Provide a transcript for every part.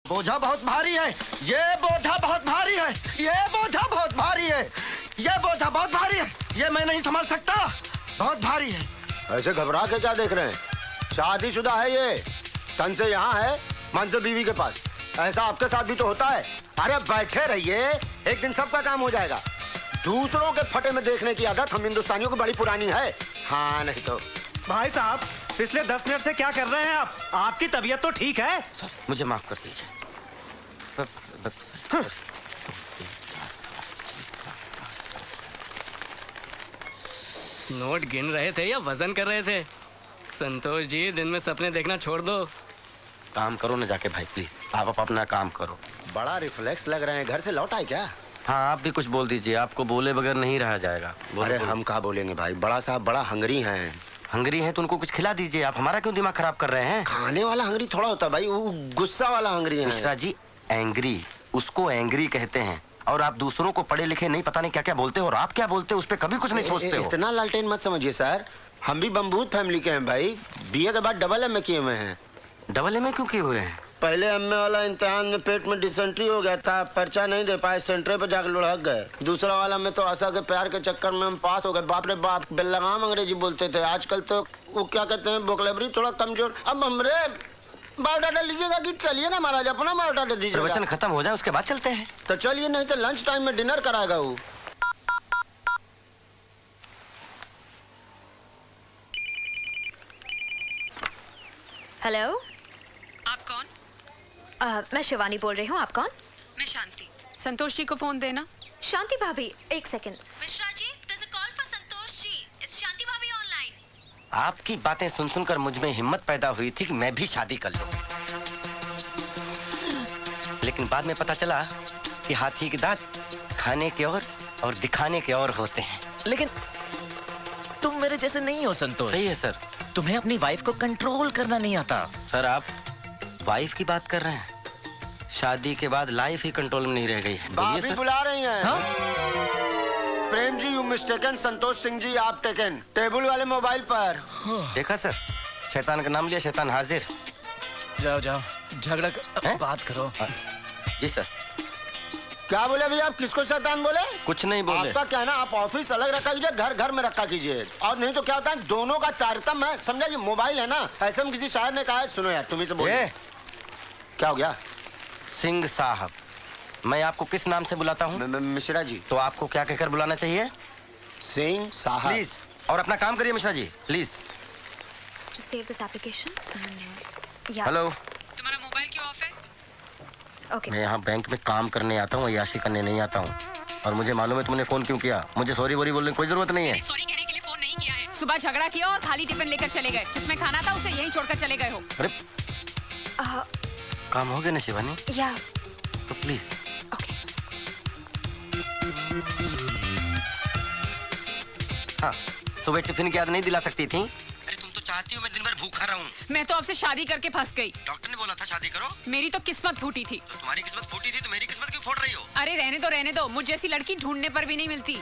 बोझा बहुत भारी है, ये बोझा बहुत भारी है, ये बोझा बहुत भारी है, ये बोझा बहुत भारी है, ये मैं नहीं संभाल सकता, बहुत भारी है। ऐसे घबरा के क्या देख रहे हैं? शादीशुदा है ये, तन से यहाँ है, मन से बीवी के पास। ऐसा आपके साथ भी तो होता है। अरे बैठे रहिए, एक दिन सबका काम हो जाएगा। दूसरों के फटे में देखने की आदत हम हिंदुस्तानियों की बड़ी पुरानी है। हाँ नहीं तो। भाई साहब, पिछले 10 मिनट से क्या कर रहे हैं आप? आपकी तबीयत तो ठीक है? सर मुझे माफ कर दीजिए। नोट गिन रहे थे या वजन कर रहे थे? संतोष जी, दिन में सपने देखना छोड़ दो। काम करो ना जाके भाई, प्लीज आप अपना काम करो। बड़ा रिफ्लेक्स लग रहे हैं, घर से लौट आए क्या? हाँ आप भी कुछ बोल दीजिए, आपको बोले बगैर नहीं रहा जाएगा। अरे हम कहाँ बोलेंगे भाई, बड़ा साहब बड़ा हंगरी हैं। हंगरी हैं तो उनको कुछ खिला दीजिए, आप हमारा क्यों दिमाग खराब कर रहे हैं? खाने वाला हंगरी थोड़ा होता भाई, वो गुस्सा वाला हंगरी है। मिश्रा जी, एंग्री, उसको एंग्री कहते हैं। और आप दूसरों को पढ़े लिखे नहीं पता नहीं क्या क्या बोलते हो, और आप क्या बोलते हो उस पर कभी कुछ नहीं सोचते हो। इतना लालटेन मत समझिए सर, हम भी बमबूत फैमिली के हैं भाई। बीए के बाद डबल एमए किए हुए हैं। डबल एमए क्यों किए हुए हैं? पहले एमए वाला इम्तिहान में पेट में डिसेंट्री हो गया था, पर्चा नहीं दे पाए, सेंटर पे जाकर लुढ़क गए। दूसरा वाला में तो आशा के प्यार के चक्कर में हम पास हो गए। बाप रे बाप, बेलगाम अंग्रेजी बोलते थे। आजकल तो वो क्या कहते हैं, वोकैबुलरी थोड़ा कमजोर। अब हमरे बायोडाटा लीजिएगा कि चलिएगा महाराज, अपना बायोडाटा दीजिएगा। प्रवचन खत्म हो जाए उसके बाद चलते हैं। तो चलिए, नहीं तो लंच टाइम में डिनर कराएगा वो। हेलो, आप कौन? मैं शिवानी बोल रही हूँ। आप कौन? मैं शांति। संतोष जी को फोन देना। शांति भाभी, एक second. Mishra ji, there's a call for Santosh ji. It's Shanti भाभी ऑनलाइन। आपकी बातें सुन सुनकर मुझ में हिम्मत पैदा हुई थी कि मैं भी शादी कर लूं। लेकिन बाद में पता चला कि हाथी के दांत खाने के और दिखाने के और होते हैं। लेकिन तुम मेरे जैसे नहीं हो संतोष। सही है सर। तुम्हें अपनी वाइफ को कंट्रोल करना नहीं आता। सर आप वाइफ की बात कर रहे हैं? शादी के बाद लाइफ ही कंट्रोल में नहीं रह गई है। भाभी बुला रही हैं। हाँ? Prem ji, you mistaken. संतोष सिंह जी आप टेकन। टेबल वाले मोबाइल पर। देखा सर, शैतान का नाम लिया, शैतान हाजिर। जाओ जाओ, झगड़ा बात करो। जी सर। क्या बोले भैया, आप किसको शैतान बोले? कुछ नहीं बोले। आपका क्या है ना, आप ऑफिस अलग रखा कीजिए, घर घर में रखा कीजिए। और नहीं तो क्या होता है, दोनों का तारतम्य है, समझा? ये मोबाइल है ना, ऐसे में किसी शायर ने कहा है, सुनो यार तुम्ही से बोले। क्या हो गया? सिंह साहब, मैं आपको किस नाम से बुलाता हूँ? मिश्रा जी। तो आपको क्या कहकर बुलाना चाहिए? सिंह साहब। प्लीज, और अपना काम करिए Mishra ji, please. Just save this application. Yeah. Hello. तुम्हारा मोबाइल क्यों ऑफ है? Okay. मैं यहाँ बैंक में काम करने आता हूँ, अय्याशी करने नहीं आता हूँ। और मुझे मालूम है तुमने फोन क्यों किया। मुझे सॉरी वोरी बोलने की कोई जरूरत नहीं है। सॉरी कहने के लिए फोन नहीं किया है। सुबह झगड़ा किया और खाली टिफिन लेकर चले गए। जिसमें खाना था उसे यहीं छोड़कर चले गए हो। अरे काम हो गया ना शिवानी? Yeah. तो प्लीज। Okay. हाँ, सुबह टिफिन की याद नहीं दिला सकती थी? अरे तुम तो चाहती हो मैं दिन भर भूखा रहूं। मैं तो आपसे शादी करके फंस गई। डॉक्टर ने बोला था शादी करो। मेरी तो किस्मत फूटी थी। तो तुम्हारी किस्मत फूटी थी तो मेरी किस्मत क्यों फोड़ रही हो? अरे रहने दो। मुझ जैसी लड़की ढूंढने पर भी नहीं मिलती।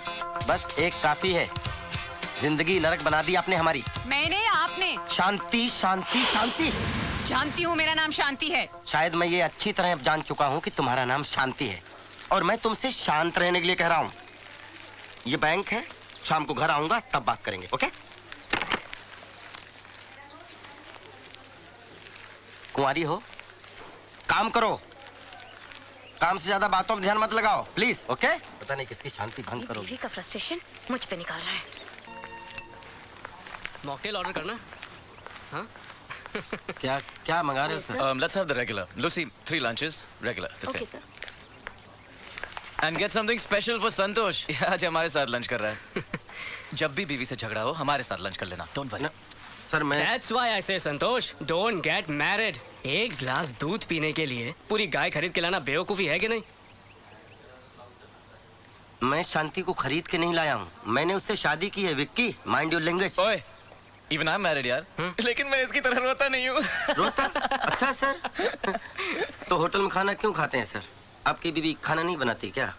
बस एक काफी है, जिंदगी नरक बना दी आपने हमारी। मैंने, आपने। शांति शांति शांति। जानती हूँ मेरा नाम शांति है। शायद मैं ये अच्छी तरह अब जान चुका हूँ कि तुम्हारा नाम शांति है, और मैं तुमसे शांत रहने के लिए कह रहा हूँ। ये बैंक है, शाम को घर आऊंगा तब बात करेंगे, ओके? कुंवारी हो, काम करो, काम से ज्यादा बातों पर ध्यान मत लगाओ प्लीज, ओके? पता नहीं किसकी शांति भंग करो। बीवी का फ्रस्ट्रेशन मुझ पे निकाल रहा है। मॉकटेल ऑर्डर करना? हाँ? क्या क्या मंगा रहे हो sir? Let's have the regular. Lucy, 3 lunches, regular. The Okay, same. sir. And get something special for संतोष। आज हमारे साथ लंच कर रहा है। जब भी बीवी से झगड़ा हो हमारे साथ लंच कर लेना। Don't worry. सर मैं That's why I say Santosh, don't get married. एक ग्लास दूध पीने के लिए पूरी गाय खरीद के लाना बेवकूफी है कि नहीं? मैं शांति को खरीद के नहीं लाया हूँ, मैंने उससे शादी की है विक्की। Mind your language. ओए, even I'm married यार। लेकिन मैं इसकी तरह रोता नहीं हूँ। रोता? अच्छा सर। तो होटल में खाना क्यों खाते हैं सर? आपकी बीवी खाना नहीं बनाती क्या?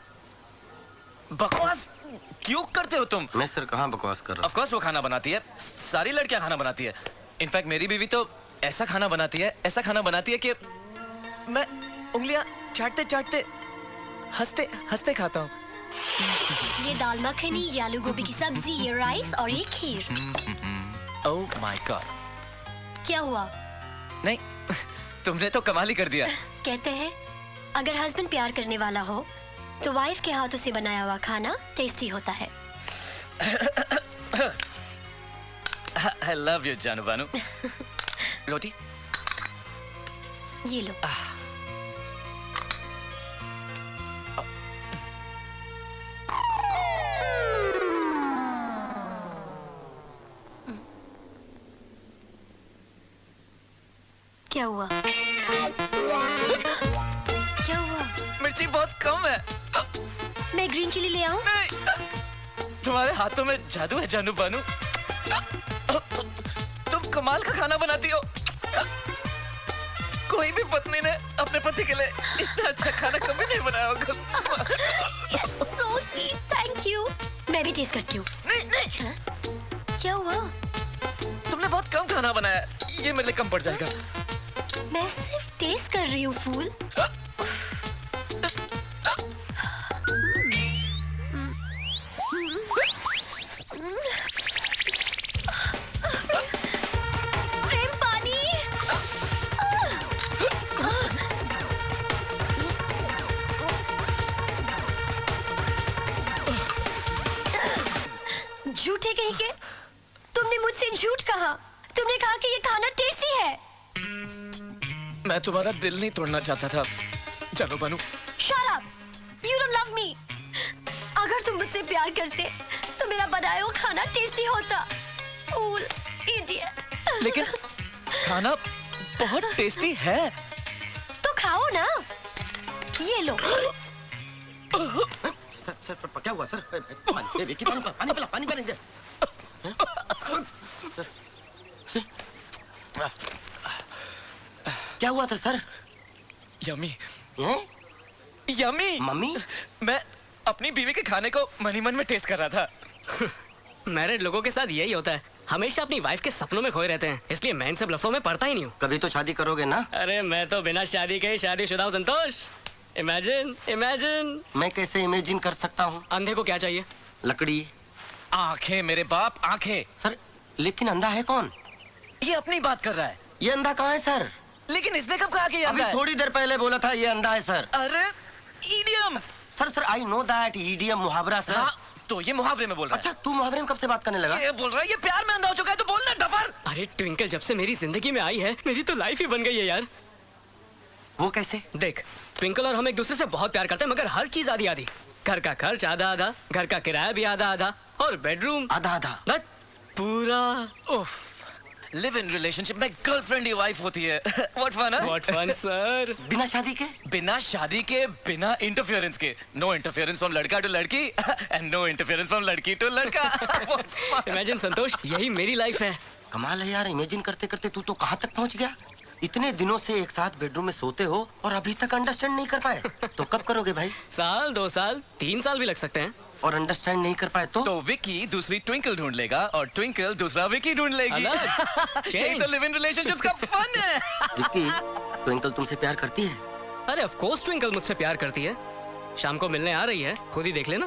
बकवास क्यों करते हो तुम? मैं सर कहाँ बकवास कर रहा Of course वो खाना बनाती है, सारी लड़कियां खाना बनाती है। इनफैक्ट मेरी बीवी तो ऐसा खाना बनाती है कि मैं उंगलियां चाटते चाटते हंसते हंसते खाता हूँ। ये दाल मखनी, ये आलू गोभी की सब्जी, ये राइस और ये खीर। Oh my God. क्या हुआ? नहीं, तुमने तो कमाल ही कर दिया। कहते हैं अगर हस्बैंड प्यार करने वाला हो तो वाइफ के हाथों से बनाया हुआ खाना टेस्टी होता है। I love you, जानू बानू। रोटी? ये लो। क्या हुआ? क्या हुआ? मिर्ची बहुत कम है। मैं ग्रीन चिली ले आऊं? नहीं, तुम्हारे हाथों में जादू है जानू बानू। तुम कमाल का खाना बनाती हो। कोई भी पत्नी ने अपने पति के लिए इतना अच्छा खाना कभी नहीं बनाया होगा। So sweet, thank you. मैं भी टेस्ट करती हूँ। नहीं नहीं, क्या हुआ? तुमने बहुत कम खाना बनाया है। ये मेरे लिए कम पड़ जाएगा। मैं सिर्फ टेस्ट कर रही हूँ फूल। प्रेम पानी। झूठे कहीं के? तुमने मुझसे झूठ कहा। तुमने कहा कि ये खाना टेस्टी है। मैं तुम्हारा दिल नहीं तोड़ना चाहता था जानू बानू। Shut up! You don't love me. अगर तुम मुझसे प्यार करते तो मेरा बनाया हुआ खाना टेस्टी होता। Fool, idiot. लेकिन खाना बहुत टेस्टी है। तो खाओ ना। ये लो। सर क्या हुआ सर? पानी विकी, पानी पिला, पानी पिला। क्या हुआ था सर? Yummy yummy mummy. मैं अपनी बीवी के खाने को मनी मन में टेस्ट कर रहा था। मैरिड लोगों के साथ यही होता है, हमेशा अपनी वाइफ के सपनों में खोए रहते हैं, इसलिए मैं इन सब लफड़ों में पड़ता ही नहीं हूँ। कभी तो शादी करोगे ना? अरे मैं तो बिना शादी के ही शादीशुदा हूँ संतोष। Imagine imagine. मैं कैसे इमेजिन कर सकता हूँ? अंधे को क्या चाहिए? लकड़ी। आंखें मेरे बाप, आंखें। सर लेकिन अंधा है कौन? ये अपनी बात कर रहा है। ये अंधा कहाँ है सर? लेकिन इसने कब कहा कि ये अभी अंधा है? थोड़ी देर पहले बोला था ये अंधा है सर। अरे idiom. Sir I know that idiom मुहावरा सर। हाँ, तो ये मुहावरे में बोल रहा अच्छा तू मुहावरे में कब से बात करने लगा? है। ये बोल रहा है ये प्यार में अंधा हो चुका है तो बोलना डफर। अरे ट्विंकल जब से मेरी जिंदगी में आई है मेरी तो लाइफ ही बन गई है यार। वो कैसे? देख ट्विंकल और हम एक दूसरे से बहुत प्यार करते हैं, मगर हर चीज आधी आधी। घर का खर्च आधा आधा, घर का किराया भी आधा आधा, और बेडरूम आधा आधा। बट पूरा। उफ, लिव इन रिलेशनशिप में गर्लफ्रेंड ही वाइफ होती है। व्हाट फन है? What fun sir. बिना शादी के? बिना शादी के, बिना इंटरफेरेंस के। नो इंटरफेरेंस फ्रॉम लड़का टू लड़की एंड नो इंटरफेरेंस फ्रॉम लड़की टू लड़का। इमेजिन संतोष, यही मेरी लाइफ है। कमाल है यार, इमेजिन करते करते तू तो कहाँ तक पहुँच गया। इतने दिनों से एक साथ बेडरूम में सोते हो और अभी तक अंडरस्टैंड नहीं कर पाए। तो कब करोगे भाई? साल, 2 साल, 3 साल भी लग सकते हैं। और अंडरस्टैंड नहीं कर पाए तो विकी दूसरी ट्विंकल ढूंढ लेगा और ट्विंकल दूसरा विकी ढूंढ लेगी। यही तो लिव इन रिलेशनशिप का फन है। विक्की, ट्विंकल तुमसे प्यार करती है? अरे ऑफ कोर्स ट्विंकल मुझसे प्यार करती है। शाम को मिलने आ रही है, खुद ही देख लेना।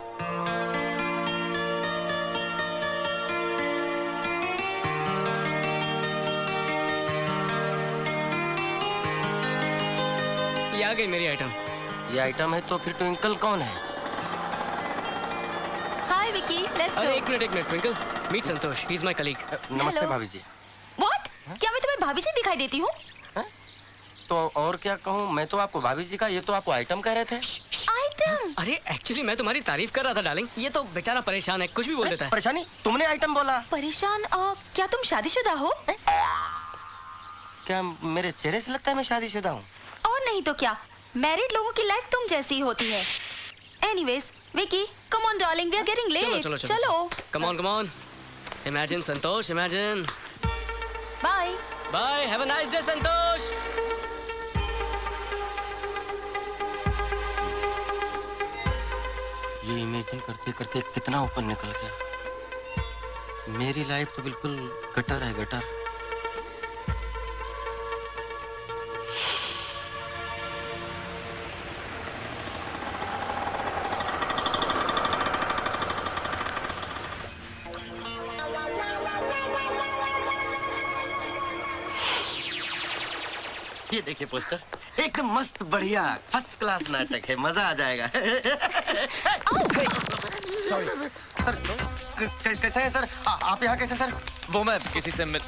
ये आ गई मेरी आइटम। ये आइटम है तो फिर ट्विंकल कौन है? हाय विकी, लेट्स अरे गो। एक minute Twinkle, meet Santosh, he is my colleague. नमस्ते Hello. भाभी जी। व्हाट? क्या मैं तुम्हें भाभी जी दिखाई देती हूँ? तो और क्या कहूँ, मैं तो आपको भाभी जी का, ये तो आपको आइटम कह रहे थे। आइटम? अरे एक्चुअली मैं तुम्हारी तारीफ कर रहा था डार्लिंग, ये तो बेचारा परेशान है, कुछ भी बोल देता है। परेशानी? तुमने आइटम बोला। परेशान? क्या तुम शादीशुदा हो? क्या मेरे चेहरे से लगता है मैं शादीशुदा हूँ? और नहीं तो क्या, मैरिड लोगों की लाइफ तुम जैसी ही होती है। Anyways Vicky, come on darling, we are getting late. चलो। Come on. Imagine Santosh, imagine. Bye. Bye, have a nice day Santosh. ये इमेजिन करते करते कितना ऊपर निकल गया। मेरी लाइफ तो बिल्कुल गटर है, गटर। ये देखिए पोस्टर, एकदम मस्त बढ़िया फर्स्ट क्लास नाटक है, मजा आ जाएगा। सॉरी। सर कैसे हैं सर? आप यहाँ कैसे सर? वो मैं किसी से मिल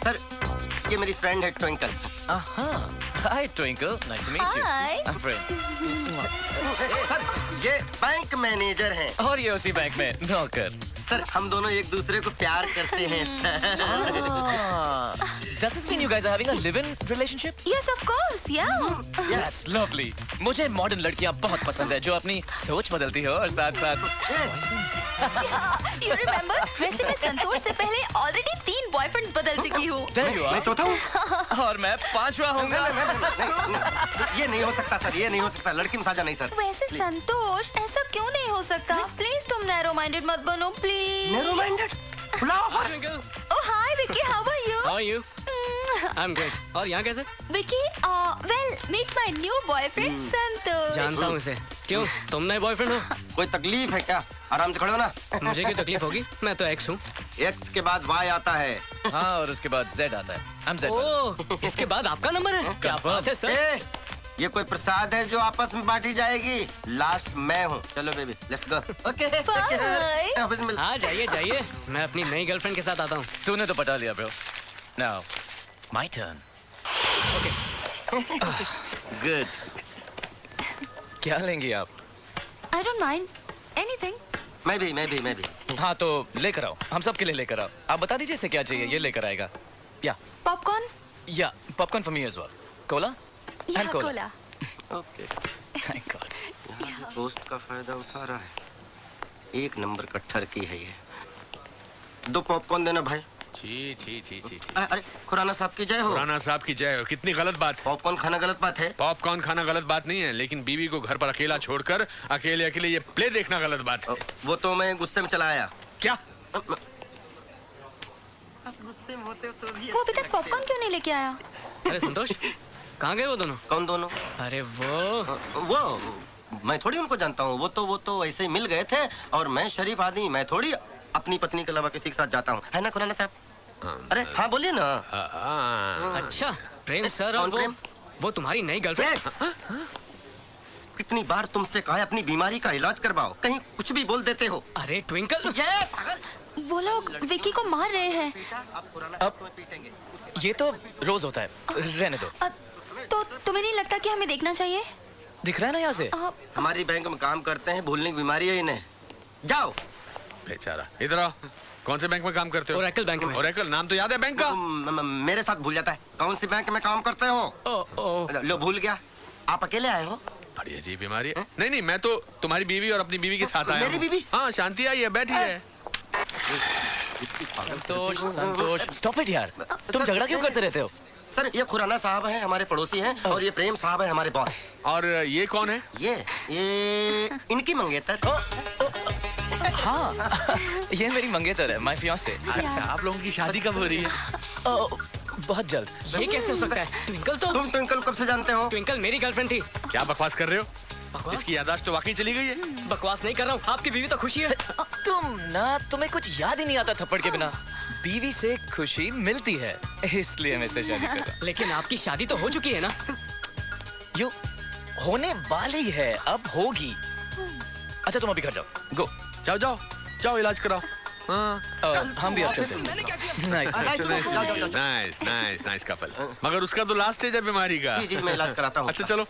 सर ये मेरी फ्रेंड है Twinkle. Hi Twinkle, nice to meet you. Hi. I am friend. Sir ये बैंक मैनेजर हैं। और ये उसी बैंक में नौकर। सर हम दोनों एक दूसरे को प्यार करते हैं sir. Does this mean you guys are having a live-in relationship? Yes, of course, yeah. That's lovely. मुझे मॉडर्न लड़कियां बहुत पसंद है जो अपनी सोच बदलती हो और साथ-साथ You remember? वैसे मैं संतोष से पहले ऑलरेडी 3 बॉयफ्रेंड्स बदल चुकी हूँ। There you मैं are. चौथा हूँ। और मैं 5वां होऊंगा। नहीं, ये नहीं हो सकता सर, ये नहीं हो सकता, लड़की में साझा नहीं सर। वैसे संतोष ऐसा क्यों नहीं हो सकता? प्लीज तुम नैरो माइंडेड मत बनो प्लीज। Narrow minded? बुलाओ her. Oh hi Vicky, how are you? How are you? I'm good. और यहाँ कैसे? Vicky, well meet my new boyfriend Santosh. जानता हूँ इसे। क्यों? तुम नए बॉयफ्रेंड हो? कोई तकलीफ है क्या? आराम से खड़े हो ना। मुझे क्यों तकलीफ होगी? मैं तो एक्स हूँ। एक्स के बाद वाई आता है। हाँ, और उसके बाद Z आता है। I'm Z. ओह, इसके बाद आपका नंबर है? क्या बात है सर? ए, ये कोई प्रसाद है जो आपस में बांटी जाएगी? लास्ट मैं हूँ। चलो baby, let's go. Okay. Bye. हाँ जाइए जाइए, मैं अपनी नई गर्लफ्रेंड के साथ आता हूँ। तूने तो पटा लिया bro. Now, my turn. Good. क्या लेंगी आप? I don't mind anything. मैं भी। हाँ तो लेकर आओ, हम सब के लिए लेकर आओ। आप बता दीजिए इसे क्या चाहिए, ये लेकर आएगा। या Popcorn? या popcorn for me as well. Cola? Yeah, cola. cola. Okay. Thank god. यहाँ भी पोस्ट का फायदा उठा रहा है। एक नंबर का ठरकी है ये। 2 पॉपकॉर्न देना भाई। छी। अरे खुराना साहब की जय हो। खुराना साहब की जय हो। कितनी गलत बात। पॉपकॉर्न खाना गलत बात है? पॉपकॉर्न खाना गलत बात नहीं है, लेकिन बीवी को घर पर अकेला छोड़कर अकेले ये प्ले देखना गलत बात है। वो तो मैं गुस्से में चला आया। क्या? आप गुस्से में होते हो तो भी वो अभी तक पॉपकॉर्न क्यों नहीं लेके आया? अरे संतोष, कहाँ गए वो दोनों? कौन दोनों? अरे वो मैं थोड़ी उनको जानता हूँ। वो तो ऐसे ही मिल गए थे और मैं शरीफ आदमी, मैं थोड़ी अपनी पत्नी के अलावा किसी के साथ जाता हूँ, है ना खुराना साहब? अरे हाँ बोलिए ना। अच्छा, प्रेम सर। और कौन प्रेम? वो तुम्हारी नई गर्लफ्रेंड? कितनी बार तुमसे कहा है अपनी बीमारी का इलाज करवाओ, कहीं कुछ भी बोल देते हो। अरे ट्विंकल, ये पागल। वो लोग विकी को मार रहे हैं। आप खुराना साहब को पीटेंगे। ये तो रोज होता है, रहने दो। तो तुम्हें नहीं लगता कि हमें देखना चाहिए? दिख रहा है ना यहाँ से? हमारी बैंक में काम करते हैं, भूलने की बीमारी है इन्हें। जाओ। बेचारा। इधर आओ। कौन से बैंक में काम करते हो? ओरेकल बैंक में। ओरेकल नाम तो याद है बैंक का? मेरे साथ भूल जाता है। कौन सी बैंक में काम करते हो? लो भूल गया। आप अकेले आए हो? बड़ी अजीब बीमारी है। नहीं, मैं तो तुम्हारी बीवी और अपनी बीवी के साथ आया हूँ। मेरी बीवी? हाँ, शांति आई है, बैठी है। संतोष, स्टॉप इट यार। तुम झगड़ा क्यों करते रहते हो? सर ये खुराना साहब हैं, हमारे पड़ोसी हैं, और ये प्रेम साहब हैं, हमारे बॉस। और ये कौन है? ये इनकी मंगेतर। हाँ, ये मेरी मंगेतर है, माय फियांसे। अच्छा, आप लोगों की शादी कब हो रही है? बहुत जल्द। ये कैसे हो सकता है? ट्विंकल तो तुम ट्विंकल कब से जानते हो? ट्विंकल मेरी गर्लफ्रेंड थी। क्या बकवास कर रहे हो? बकवास? इसकी याददाश्त तो वाकई चली गई है। बकवास नहीं कर रहा हूँ, आपकी बीवी तो खुशी है। तुम्हें कुछ याद ही नहीं आता थप्पड़ के बिना। बीवी से खुशी मिलती है, इसलिए मैं इससे शादी कर रहा हूं। लेकिन आपकी शादी तो हो चुकी है ना? यो होने वाली है, अब होगी। अच्छा तुम अभी घर जाओ, गो। जाओ इलाज कराओ। हाँ। हम भी अब चलते हैं। Nice couple. मगर उसका तो लास्ट स्टेज है बीमारी का। जी मैं इलाज कराता हूँ। अच्छा चलो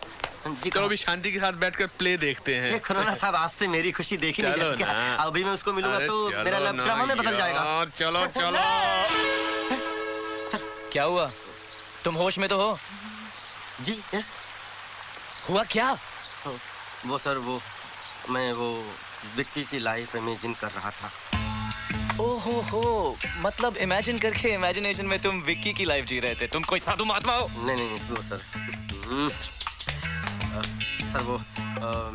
अभी शांति के साथ बैठकर प्ले देखते हैं। खुराना साहब आपसे मेरी खुशी देखी नहीं जाती क्या? अभी मैं उसको मिलूंगा तो मेरा ड्रामा में बदल जाएगा। चलो क्या हुआ? तुम होश में तो हो? जी यस। हुआ क्या? वो सर मैं विक्की की लाइफ इमेजिन कर रहा था। ओहो, मतलब इमेजिन करके इमेजिनेशन में तुम विक्की की लाइफ जी रहे थे। तुम कोई साधु महात्मा हो? नहीं वो सर सर वो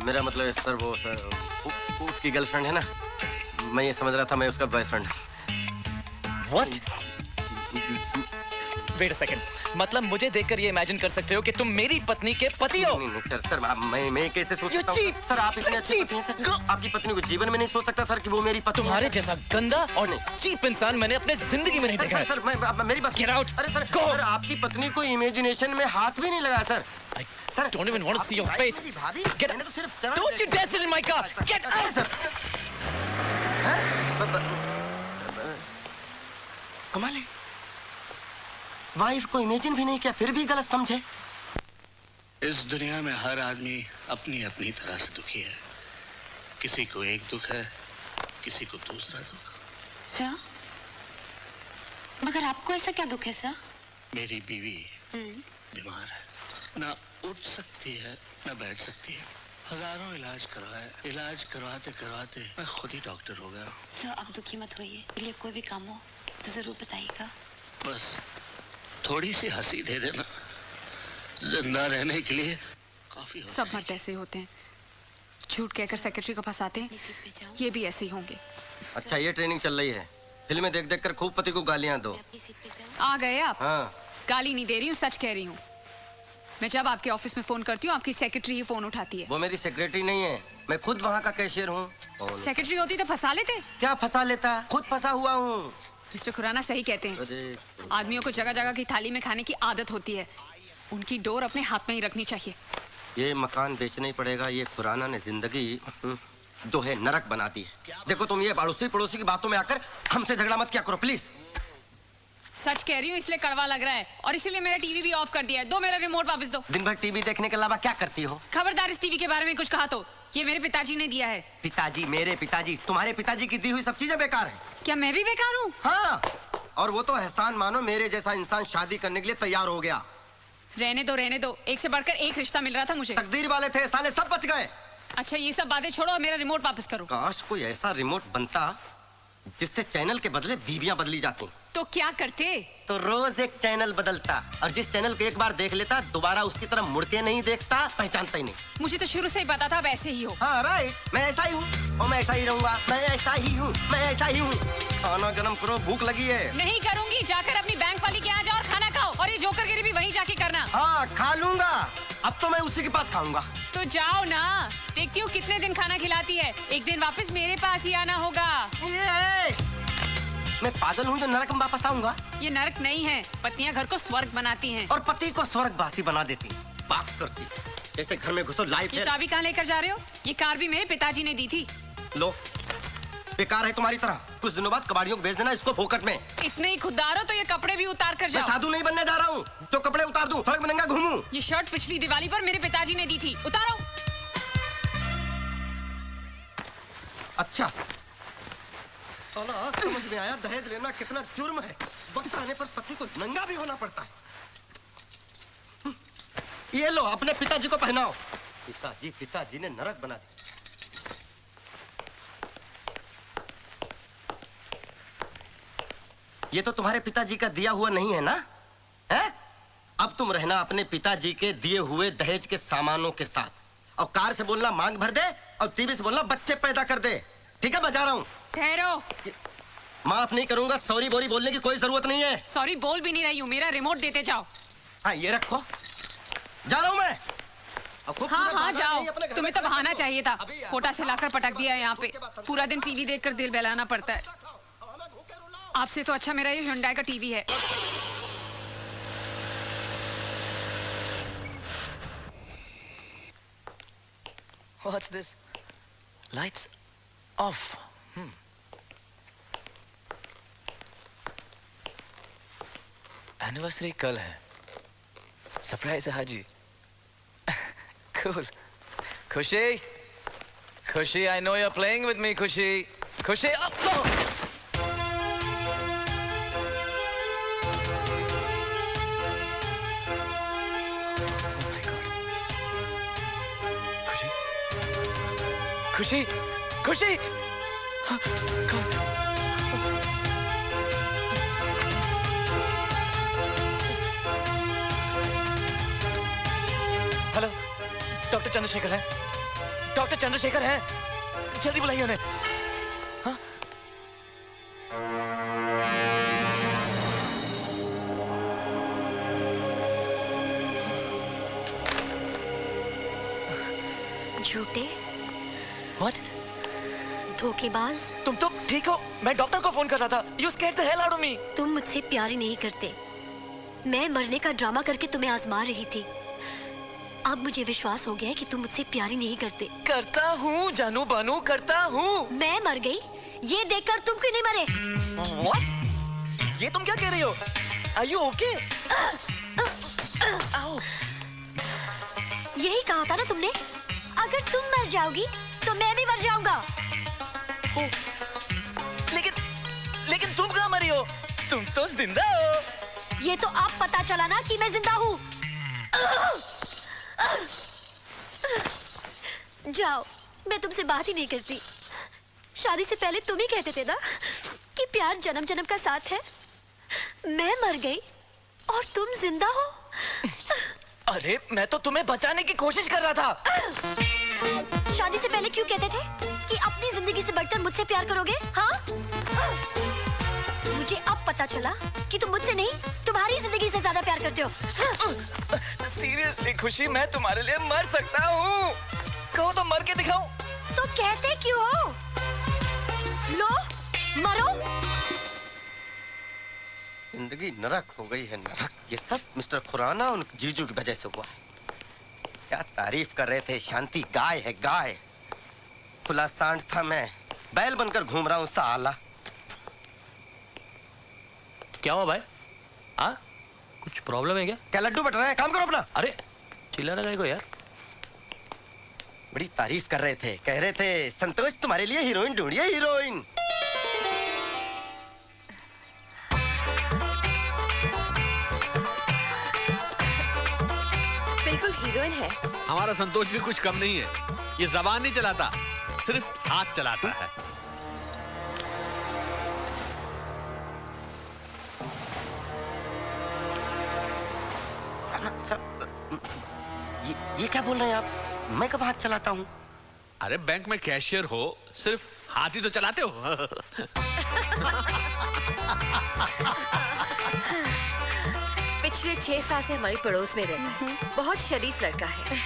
मेरा मतलब है सर वो सर उसकी गर्लफ्रेंड है ना, मैं ये समझ रहा था मैं उसका boyfriend. What? Wait a second, मतलब मुझे देखकर ये इमेजिन कर सकते हो कि तुम मेरी पत्नी के पति हो? नहीं सर, सर मैं कैसे सोच You सकता हूँ? cheap! सर आप इतने अच्छे पति हैं सर, आपकी पत्नी को जीवन में नहीं सोच सकता सर कि वो मेरी पत्नी तुम्हारे है। जैसा गंदा और चीप इंसान मैंने अपने जिंदगी में नहीं सर, देखा है। सर, मैं मेरी बात Get out! अरे सर, Go! सर आपकी पत्नी को इमेजिनेशन में हाथ भी नहीं लगा sir. I sir don't even want to see your face. भाभी Get मैंने तो सिर्फ चरण Don't you dare sit in my car. Get out! Sir कमाल है, वाइफ को इमेजिन भी नहीं किया फिर भी गलत समझे। इस दुनिया में हर आदमी अपनी अपनी तरह से दुखी है। किसी को एक दुख है, किसी को दूसरा दुख। सर, मगर आपको ऐसा क्या दुख है सर? मेरी बीवी बीमार है, ना उठ सकती है ना बैठ सकती है। हजारों इलाज करवाए, इलाज करवाते करवाते मैं खुद ही डॉक्टर हो गया। सर आप दुखी मत होइए, इसलिए कोई भी काम हो तो जरूर बताइएगा। बस थोड़ी सी हंसी दे देना, जिंदा रहने के लिए काफी होता सब है। मर्द ऐसे होते हैं, झूठ कहकर सेक्रेटरी को फंसाते हैं। ये भी ऐसे ही होंगे। अच्छा ये ट्रेनिंग चल रही है, फिल्में देख देख कर खूब पति को गालियां दो। आ गए आप? हाँ गाली नहीं दे रही हूँ, सच कह रही हूँ। मैं जब आपके ऑफिस में फोन करती हूँ, आपकी सेक्रेटरी ही फोन उठाती है। वो मेरी सेक्रेटरी नहीं है, मैं खुद वहाँ का कैशियर हूँ। सेक्रेटरी होती तो फंसा लेते। क्या फंसा लेता, खुद फंसा हुआ हूँ। मिस्टर खुराना सही कहते हैं, अरे आदमियों को जगह जगह की थाली में खाने की आदत होती है, उनकी डोर अपने हाथ में ही रखनी चाहिए। ये मकान बेचना ही पड़ेगा, ये खुराना ने जिंदगी जो है नरक बना दी है। देखो तुम ये पड़ोसी पड़ोसी की बातों में आकर हमसे झगड़ा मत किया करो प्लीज। सच कह रही हूँ, इसलिए कड़वा लग रहा है और इसीलिए मेरा टीवी भी ऑफ कर दिया है। दो मेरा रिमोट वापस दो। दिन भर टीवी देखने के अलावा क्या करती हो? खबरदार इस टीवी के बारे में कुछ कहा तो ये मेरे पिताजी ने दिया है। पिताजी, मेरे पिताजी, तुम्हारे पिताजी की दी हुई सब चीजें बेकार है। क्या मैं भी बेकार हूँ? हाँ, और वो तो एहसान मानो मेरे जैसा इंसान शादी करने के लिए तैयार हो गया। रहने दो, एक से बढ़कर एक रिश्ता मिल रहा था मुझे। तकदीर वाले थे, साले सब बच गए। अच्छा ये सब बातें छोड़ो और मेरा रिमोट वापस करो। काश कोई ऐसा रिमोट बनता जिससे चैनल के बदले बीवियां बदली जाती। तो क्या करते? तो रोज एक चैनल बदलता, और जिस चैनल को एक बार देख लेता दोबारा उसकी तरफ मुड़ के नहीं देखता, पहचानता ही नहीं। मुझे तो शुरू से ही पता था अब ऐसे ही हो। हाँ राइट, मैं ऐसा ही हूँ और मैं ऐसा ही रहूंगा। मैं ऐसा ही हूँ, मैं ऐसा ही हूँ। खाना गरम करो, भूख लगी है। नहीं करूंगी, जाकर अपनी बैंक वाली के यहाँ जाओ और खाना खाओ, और ये जोकरगिरी भी वहीं जाके करना। हाँ खा लूंगा, अब तो मैं उसी के पास खाऊंगा। तो जाओ ना, देखती हूँ कितने दिन खाना खिलाती है। एक दिन वापस मेरे पास ही आना होगा। मैं पागल हूँ जो नरक में वापस आऊंगा? ये नरक नहीं है, पत्नियां घर को स्वर्ग बनाती हैं। और पति को स्वर्गवासी बना देती, बात करती जैसे घर में घुसो लाइफ। ये चाबी कहाँ लेकर जा रहे हो? ये कार भी मेरे पिताजी ने दी थी। लो, बेकार है तुम्हारी तरह। कुछ दिनों बाद कबाड़ियों को भेज देना इसको फोकट में। इतने ही खुददार हो तो ये कपड़े भी उतार कर मैं जाओ। साधु नहीं बनने जा रहा हूँ जो कपड़े उतार दूं, सड़क में नंगा घूमूं। ये शर्ट पिछली दिवाली पर मेरे पिताजी ने दी थी, उतारो। अच्छा साला आज समझ में आया दहेज लेना कितना जुर्म है। वक्त आने पर पति को नंगा भी होना पड़ता है। ये लो अपने पिताजी को पहनाओ। पिताजी ने नरक बना दिया। ये तो तुम्हारे पिताजी का दिया हुआ नहीं है ना? है? अब तुम रहना अपने पिताजी के दिए हुए दहेज के सामानों के साथ, और कार से बोलना मांग भर दे, और टीवी से बोलना बच्चे पैदा कर दे। ठीक है, मैं जा रहा हूँ। ठहरो। माफ नहीं करूंगा, सॉरी बोरी बोलने की कोई जरूरत नहीं है। सॉरी बोल भी नहीं रही हूँ, मेरा रिमोट देते जाओ। हाँ ये रखो, जा रहा हूँ मैं। हाँ जाओ, तुम्हें तो बहाना चाहिए था। कोटा से लाकर पटक दिया है यहाँ पे। पूरा दिन टीवी देखकर दिल बहलाना पड़ता है। आपसे तो अच्छा मेरा ये hyundai का टीवी है। What's this? Lights off. Anniversary कल है। सरप्राइज है हाजी। Cool. खुशी, खुशी, I know you're playing with me, खुशी, खुशी, up go. खुशी, खुशी, हेलो, डॉक्टर चंद्रशेखर है। डॉक्टर चंद्रशेखर है, जल्दी बुलाइए उन्हें। हाँ? झूठे, What? धोखेबाज। तुम तो ठीक हो? मैं डॉक्टर को फोन कर रहा था। You scared the hell out of me. तुम मुझसे प्यार ही नहीं करते। मैं मरने का ड्रामा करके तुम्हें आजमा रही थी। अब मुझे विश्वास हो गया है कि तुम मुझसे प्यार ही नहीं करते। करता हूँ जानू बानू, करता हूँ। मैं मर गई ये देखकर तुम क्यों नहीं मरे? What? ये तुम क्या कह रही हो? Are you okay? यही कहा था ना तुमने, अगर तुम मर जाओगी तो मैं भी मर जाऊंगा। लेकिन तुम कहाँ मरी हो? तुम तो जिंदा हो। ये तो अब पता चला ना कि मैं जिंदा हूँ। जाओ, मैं तुमसे बात ही नहीं करती। शादी से पहले तुम ही कहते थे ना कि प्यार जन्म जन्म का साथ है। मैं मर गई और तुम जिंदा हो। अरे मैं तो तुम्हें बचाने की कोशिश कर रहा था। शादी से पहले क्यों कहते थे कि अपनी जिंदगी से बढ़कर मुझसे प्यार करोगे? हाँ? मुझे अब पता चला कि तुम मुझसे नहीं, तुम्हारी जिंदगी से ज्यादा प्यार करते हो। सीरियसली खुशी, मैं तुम्हारे लिए मर सकता हूँ। कहो तो मर के दिखाऊं। तो कहते क्यों हो? लो, मरो। जिंदगी नरक हो गई है, नरक। ये सब मिस्टर खुराना उन जीजू की वजह से हुआ है। क्या तारीफ कर रहे थे, शांति गाय है, गाय। खुला सांड था, मैं बैल बनकर घूम रहा हूँ साला। क्या हुआ भाई? हाँ, कुछ प्रॉब्लम है क्या? क्या लड्डू बट रहा है? काम करो अपना। अरे चिल्लाना नहीं को यार। बड़ी तारीफ कर रहे थे, कह रहे थे संतोष तुम्हारे लिए हीरोइन ढूंढिए, हीरोइन। बिल्कुल हीरोइन है। हमारा संतोष भी कुछ कम नहीं है। ये जबान नहीं चलाता, सिर्फ हाथ चलाता है। ये क्या बोल रहे हैं आप? मैं कब हाथ चलाता हूँ? अरे बैंक में कैशियर हो, सिर्फ हाथ ही तो चलाते हो। पिछले 6 साल से हमारी पड़ोस में रहता है। बहुत शरीफ लड़का है।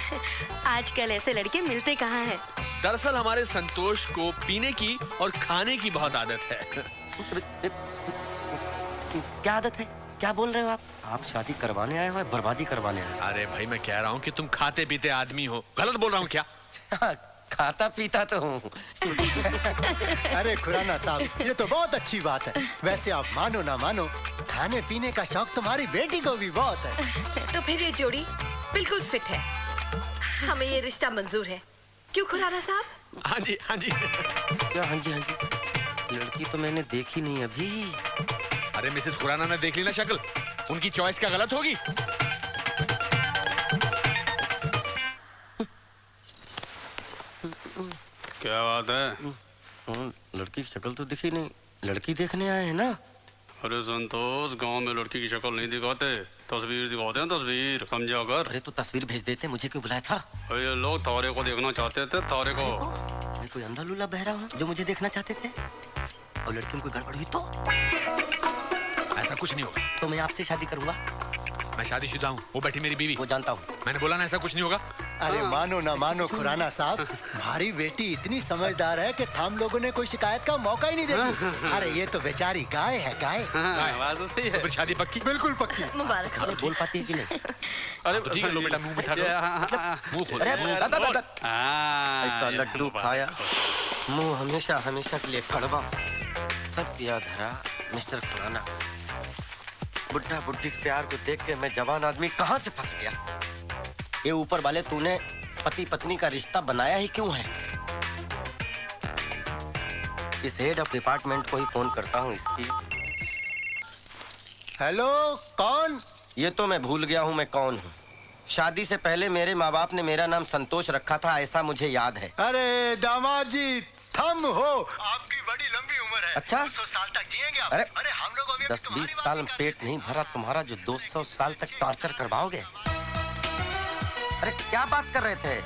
आजकल ऐसे लड़के मिलते कहाँ हैं? दरअसल हमारे संतोष को पीने की और खाने की बहुत आदत है। क्या आदत है? क्या बोल रहे हो आप? आप शादी करवाने आए हो या बर्बादी करवाने आए हो? अरे भाई मैं कह रहा हूँ कि तुम खाते पीते आदमी हो। गलत बोल रहा हूँ क्या? खाता पीता तो हूँ। अरे खुराना साहब, ये तो बहुत अच्छी बात है। वैसे आप मानो ना मानो, खाने पीने का शौक तुम्हारी बेटी को भी बहुत है। तो फिर ये जोड़ी बिल्कुल फिट है। हमें ये रिश्ता मंजूर है। क्यों खुराना साहब? हाँ जी, हाँ जी। क्या हाँ जी, हाँ जी? लड़की तो मैंने देखी नहीं अभी। अरे मिसेस खुराना ने देख ली ना शक्ल, उनकी चॉइस क्या गलत होगी? क्या बात है? लड़की की शक्ल तो दिखी नहीं। लड़की देखने आए हैं ना? अरे संतोष, गांव में लड़की की शक्ल नहीं दिखाते, तस्वीर दिखाते हैं, तस्वीर समझा कर। अरे तो तस्वीर भेज देते, मुझे क्यों बुलाया था? अरे ये लोग तारे को देखना चाहते थे, तारे को। मैं कोई अंधा लूला बहरा हूँ जो मुझे देखना चाहते थे? और लड़की में कोई गड़बड़ हुई तो? ऐसा कुछ नहीं होगा। तो मैं आपसे शादी करूंगा। मैं शादीशुदा हूँ, वो बैठी मेरी बीवी। वो जानता हूँ। मैंने बोला ना ऐसा कुछ नहीं होगा। अरे मानो ना मानो खुराना साहब, हमारी बेटी इतनी समझदार है कि हम लोगों ने कोई शिकायत का मौका ही नहीं दिया। अरे ये तो बेचारी गाय है, गाय। बात तो सही है। फिर शादी पक्की? बिल्कुल पक्की। मुबारक हो। बोल पाती है कि नहीं? अरे ठीक है, लो बेटा मुंह बिठा दो। मुंह खोलो। ऐसा लड्डू खाया, मुंह हमेशा हमेशा के लिए कड़वा। सब याद है मिस्टर खुराना। बुढ़ा बुढ़ी के प्यार को देख के मैं जवान आदमी कहाँ से फंस गया। ये ऊपर वाले तूने पति पत्नी का रिश्ता बनाया ही क्यों है? इस हेड ऑफ डिपार्टमेंट को ही फोन करता हूँ इसकी। हेलो, कौन? ये तो मैं भूल गया हूँ मैं कौन हूँ। शादी से पहले मेरे माँ बाप ने मेरा नाम संतोष रखा था, ऐसा मुझे याद है। अरे दामाद जी, थम हो। आपकी बड़ी लंबी उम्र है। अच्छा? 200 साल तक जिएंगे आप। अरे हम लोग अभी 10-20 साल में पेट नहीं भरा तुम्हारा जो 200 साल तक टॉर्चर करवाओगे? अरे क्या बात कर रहे थे?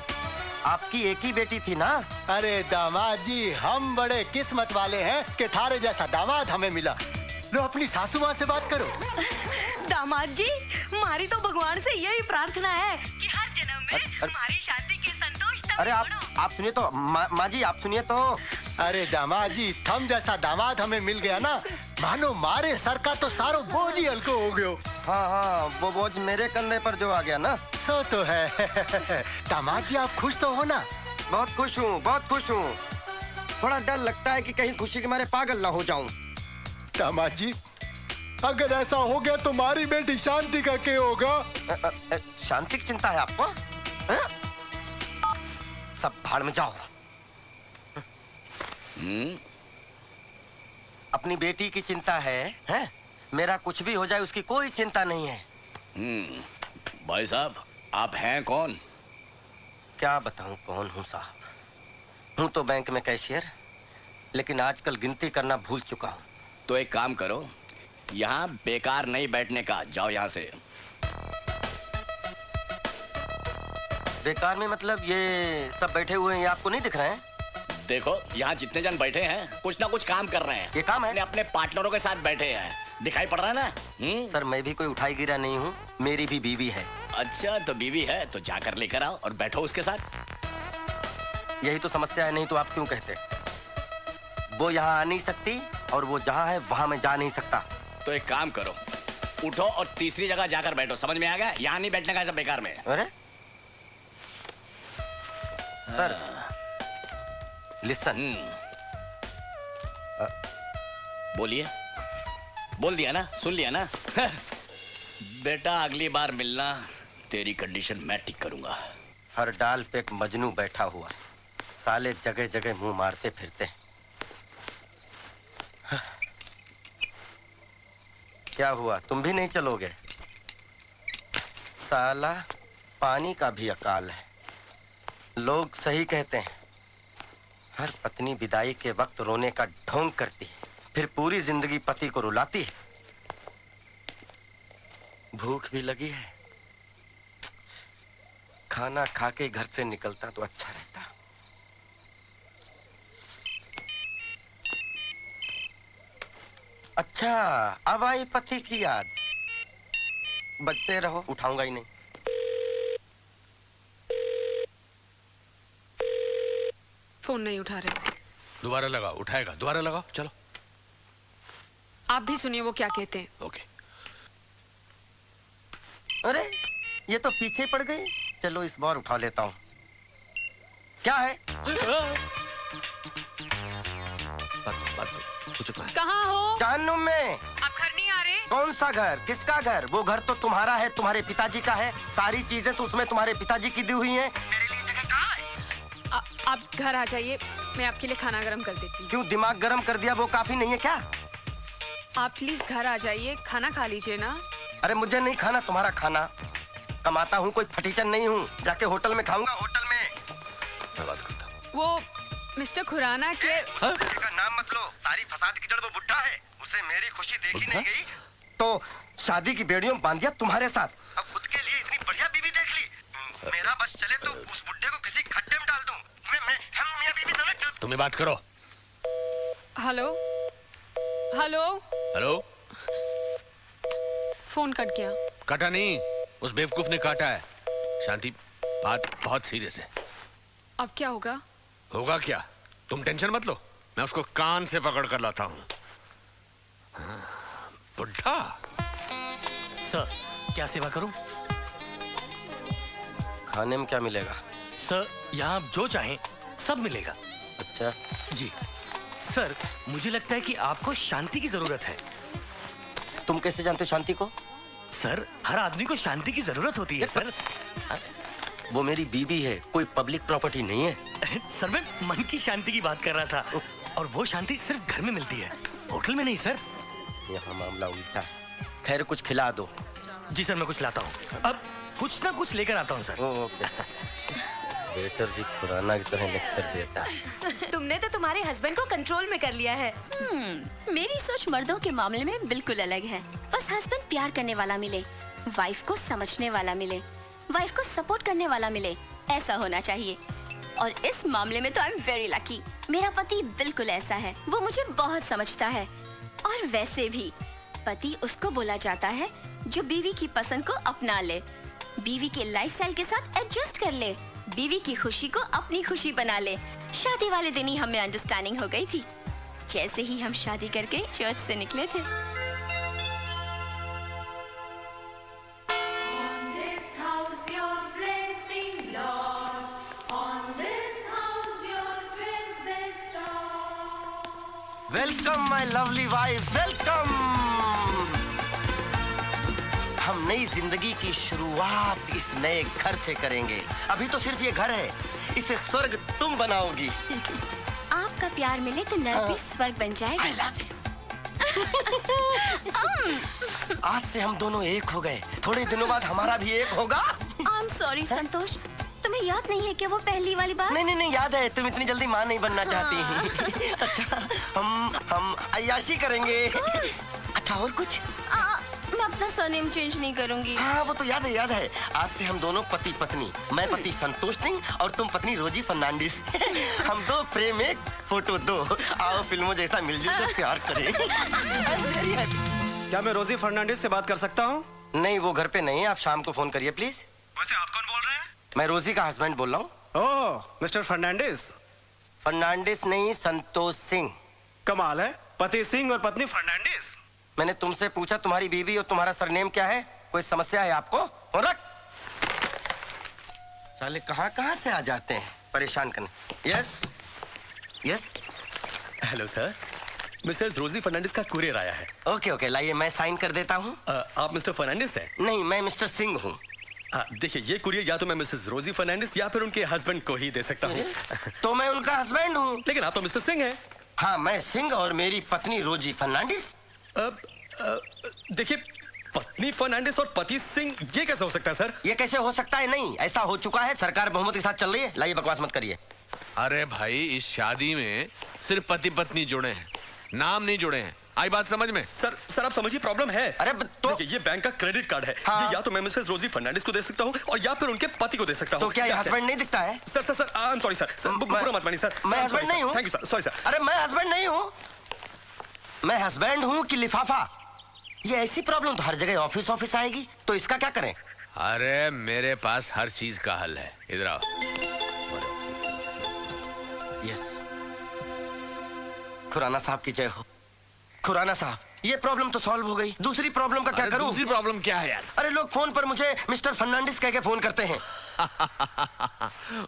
आपकी एक ही बेटी थी ना? अरे दामाद जी, हम बड़े किस्मत वाले हैं कि थारे जैसा दामाद हमें मिला। लो अपनी सासू माँ से बात करो। दामाद जी, हमारी तो भगवान से यही प्रार्थना है कि हर जन्म में हमारी शादी की संतोष तब अरे आप सुनिए तो माँ जी आप सुनिए तो। अरे दामाद जी, थम जैसा दामाद हमें मिल गया ना, मानो मारे सर का तो सारो बोझ ही हल्को हो गयो। हाँ वो बोझ मेरे कंधे पर जो आ गया ना। सो तो है। दामाद जी आप खुश तो हो ना? बहुत खुश हूँ। थोड़ा डर लगता है कि कहीं खुशी के मारे पागल ना हो जाऊं। दामाद जी अगर ऐसा हो गया तो हमारी बेटी शांति का क्या होगा? शांति की चिंता है आपको? सब भाड़ में जाओ। अपनी बेटी की चिंता है? मेरा कुछ भी हो जाए उसकी कोई चिंता नहीं है। भाई साहब आप हैं कौन? क्या बताऊं कौन हूं साहब। हूं तो बैंक में कैशियर, लेकिन आजकल गिनती करना भूल चुका हूं। तो एक काम करो, यहाँ बेकार नहीं बैठने का, जाओ यहाँ से। बेकार में मतलब ये सब बैठे हुए हैं, ये आपको नहीं दिख रहे हैं? देखो यहाँ जितने जन बैठे हैं कुछ ना कुछ काम कर रहे हैं। ये काम है? अपने पार्टनरों के साथ बैठे हैं, दिखाई पड़ रहा है ना? सर मैं भी कोई उठाई गिरा नहीं हूँ, मेरी भी बीवी है। अच्छा तो बीवी है तो जाकर लेकर आओ और बैठो उसके साथ। यही तो समस्या है, नहीं तो आप क्यों कहते? वो यहाँ आ नहीं सकती और वो जहाँ है वहाँ मैं जा नहीं सकता। तो एक काम करो, उठो और तीसरी जगह जाकर बैठो। समझ में आ गया? यहाँ नहीं बैठने का, सब बेकार में। अरे सर लिसन। बोलिए। बोल दिया ना, सुन लिया ना? बेटा अगली बार मिलना, तेरी कंडीशन मैं ठीक करूंगा। हर डाल पे एक मजनू बैठा हुआ है, साले जगह जगह मुंह मारते फिरते हैं। क्या हुआ, तुम भी नहीं चलोगे? साला पानी का भी अकाल है। लोग सही कहते हैं, हर पत्नी विदाई के वक्त रोने का ढोंग करती है, फिर पूरी जिंदगी पति को रुलाती है। भूख भी लगी है, खाना खा के घर से निकलता तो अच्छा रहता। अच्छा अब आई पति की याद। बजते रहो, उठाऊंगा ही नहीं। फोन नहीं उठा रहे। दोबारा लगाओ, उठाएगा, दोबारा लगाओ, चलो। आप भी सुनिए वो क्या कहते हैं। ओके। अरे ये तो पीछे पड़ गई। चलो इस बार उठा लेता हूँ। क्या है? कहाँ हो? जहन्नुम में। आप घर नहीं आ रहे? कौन सा घर? किसका घर? वो घर तो तुम्हारा है, तुम्हारे पिताजी का है। सारी चीजें तो उसमें तुम्हारे पिताजी की दी हुई हैं। मेरे लिए जगह कहाँ है? आप घर आ जाइए, मैं आपके लिए खाना गरम कर देती हूँ। क्यों दिमाग गरम कर दिया, वो काफी नहीं है क्या? आप प्लीज घर आ जाइए, खाना खा लीजिए ना। अरे मुझे नहीं खाना तुम्हारा खाना, कमाता हूँ, कोई फटीचर नहीं हूँ। जाके होटल में खाऊंगा, होटल में। मैं बात करता हूँ। वो मिस्टर खुराना के का नाम मत लो, सारी फसाद की जड़ वो बुढ़ा है। उसे मेरी खुशी देखी नहीं गई तो शादी की बेड़ियों में बांध दिया तुम्हारे साथ। अब खुद के लिए इतनी बढ़िया बीवी देख ली। मेरा बस चले तो उस बुढ़े को किसी खड्डे में डाल दूं। हम मियां बीवी दोनों। तुम्हें बात करो। Hello hello hello. Phone cut गया। काटा नहीं, उस बेवकूफ ने काटा है। शांति, बात बहुत सीरियस है। अब क्या होगा? होगा क्या, तुम टेंशन मत लो, मैं उसको कान से पकड़ कर लाता हूँ। बुढ़ा। सर क्या सेवा करूं? खाने में क्या मिलेगा? सर यहाँ आप जो चाहें सब मिलेगा। अच्छा जी सर, मुझे लगता है कि आपको शांति की जरूरत है। तुम कैसे जानते हो शांति को? सर हर आदमी को शांति की जरूरत होती है सर। वो मेरी बीवी है, कोई पब्लिक प्रॉपर्टी नहीं है। सर मैं मन की शांति की बात कर रहा था, और वो शांति सिर्फ घर में मिलती है, होटल में नहीं सर। यहाँ मामला उल्टा है। खैर कुछ खिला दो। जी सर मैं कुछ लाता हूँ, अब कुछ ना कुछ लेकर आता हूँ सर। ओके। वेटर भी खुराना की तरह लेक्चर देता है। तुमने तो तुम्हारे हस्बैंड को कंट्रोल में कर लिया है। मेरी सोच मर्दों के मामले में बिल्कुल अलग है। बस हस्बैंड प्यार करने वाला मिले, वाइफ को समझने वाला मिले, वाइफ को सपोर्ट करने वाला मिले, ऐसा होना चाहिए। और इस मामले में तो आई एम वेरी लकी। मेरा पति बिल्कुल ऐसा है, वो मुझे बहुत समझता है। और वैसे भी पति उसको बोला जाता है जो बीवी की पसंद को अपना ले, बीवी के लाइफस्टाइल के साथ एडजस्ट कर ले, बीवी की खुशी को अपनी खुशी बना ले। शादी वाले दिन ही हमें अंडरस्टैंडिंग हो गई थी, जैसे ही हम शादी करके चर्च से निकले थे। Welcome my lovely wife, welcome. हम नई जिंदगी की शुरुआत इस नए घर से करेंगे। अभी तो सिर्फ ये घर है, इसे स्वर्ग तुम बनाओगी। आपका प्यार मिले तो नर्क भी स्वर्ग बन जाएगा। I love you। आज से हम दोनों एक हो गए, थोड़े दिनों बाद हमारा भी एक होगा। I'm sorry संतोष, तुम्हें याद नहीं है कि वो पहली वाली बात? नहीं याद है, तुम इतनी जल्दी माँ नहीं बनना चाहती। अच्छा, हम अय्याशी करेंगे। अच्छा, और कुछ? मैं अपना सरनेम चेंज नहीं करूंगी। हाँ, वो तो याद है। आज से हम दोनों पति पत्नी, मैं पति संतोष सिंह और तुम पत्नी रोजी फर्नांडिस। हम दो फ्रेम एक फोटो दो। आओ फिल्मों जैसा मिलजुल कर प्यार करें। क्या मैं रोजी फर्नांडिस से बात कर सकता हूँ? नहीं, वो घर पे नहीं है, आप शाम को फोन करिए प्लीज। वैसे आप कौन बोल रहे हैं? मैं रोजी का हस्बैंड बोल रहा हूँ। ओह, मिस्टर फर्नांडिस। फर्नांडिस नहीं, संतोष सिंह। कमाल है, पति सिंह और पत्नी फर्नांडिस। मैंने तुमसे पूछा तुम्हारी बीवी और तुम्हारा सरनेम क्या है? कोई समस्या है आपको? और रख। साले कहाँ से आ जाते हैं परेशान करने। यस। हेलो सर, मिसेस रोजी फर्नांडिस का कुरियर आया है। ओके, लाइए मैं साइन कर देता हूँ। आप मिस्टर फर्नांडिस हैं? नहीं, मैं मिस्टर सिंह हूँ। देखिए, ये कुरियर या तो मैं मिसेस रोजी फर्नांडिस या फिर उनके हस्बैंड को ही दे सकता हूँ। तो मैं उनका हस्बैंड हूँ। लेकिन आप तो मिस्टर सिंह हैं। हाँ, मैं सिंह और मेरी पत्नी रोजी फर्नांडिस। देखिए, पत्नी फर्नांडिस और पति सिंह, ये कैसे हो सकता है सर? ये कैसे हो सकता है? नहीं, ऐसा हो चुका है, सरकार बहुमत के साथ चल रही है। लाइए, बकवास मत करिए। अरे भाई, इस शादी में सिर्फ पति पत्नी जुड़े हैं, नाम नहीं जुड़े हैं। आई बात समझ में? सर आप समझिए, प्रॉब्लम है। अरे तो देखिए, ये बैंक का क्रेडिट कार्ड है। हाँ। ये या तो मैं मिसेस रोजी फर्नांडिस को दे सकता हूँ और या फिर उनके पति को दे सकता हूँ। तो क्या ये हस्बैंड नहीं दिखता है? Sir I am sorry sir, बुरा मत मानिए सर। मैं हस्बैंड नहीं हूँ। Thank you sir, sorry sir. अरे मैं हस्बैंड नहीं हूँ। मैं हस्बैंड हूँ कि लिफाफा? ये ऐसी प्रॉब्लम तो हर जगह ऑफिस आएगी, तो इसका क्या करें? अरे मेरे पास हर चीज का हल है, इधर आओ। यस, खुराना साहब की जय हो। खुराना साहब, ये प्रॉब्लम तो सॉल्व हो गई। दूसरी प्रॉब्लम का क्या करूं? दूसरी प्रॉब्लम क्या है यार? अरे लोग फोन पर मुझे मिस्टर फर्नांडिस कह के फोन करते हैं।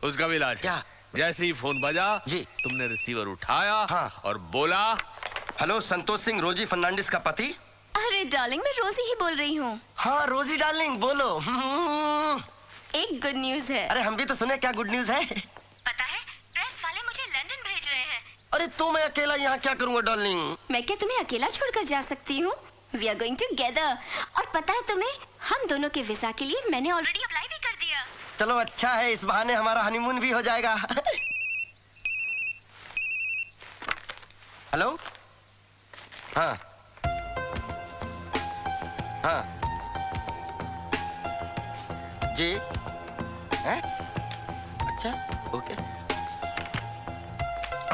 उसका भी इलाज क्या? जैसे ही फोन बजा जी, तुमने रिसीवर उठाया। हाँ। और बोला, हेलो, संतोष सिंह रोजी फर्नांडिस का पति। अरे डार्लिंग, मैं रोजी ही बोल रही हूँ। हाँ रोजी डार्लिंग, बोलो। एक गुड न्यूज है। अरे हम भी तो सुने, क्या गुड न्यूज है? पता है, प्रेस वाले मुझे लंदन भेज रहे हैं। अरे तो मैं अकेला यहाँ क्या करूँगा डार्लिंग? मैं क्या तुम्हें अकेला छोड़कर जा सकती हूँ? We are going together। और पता है तुम्हें, हम दोनों के वीजा के लिए मैंने ऑलरेडी अप्लाई भी कर दिया। चलो अच्छा है, इस बहाने हमारा हनीमून भी हो जाएगा। हेलो, हाँ जी, हैं? अच्छा, ओके।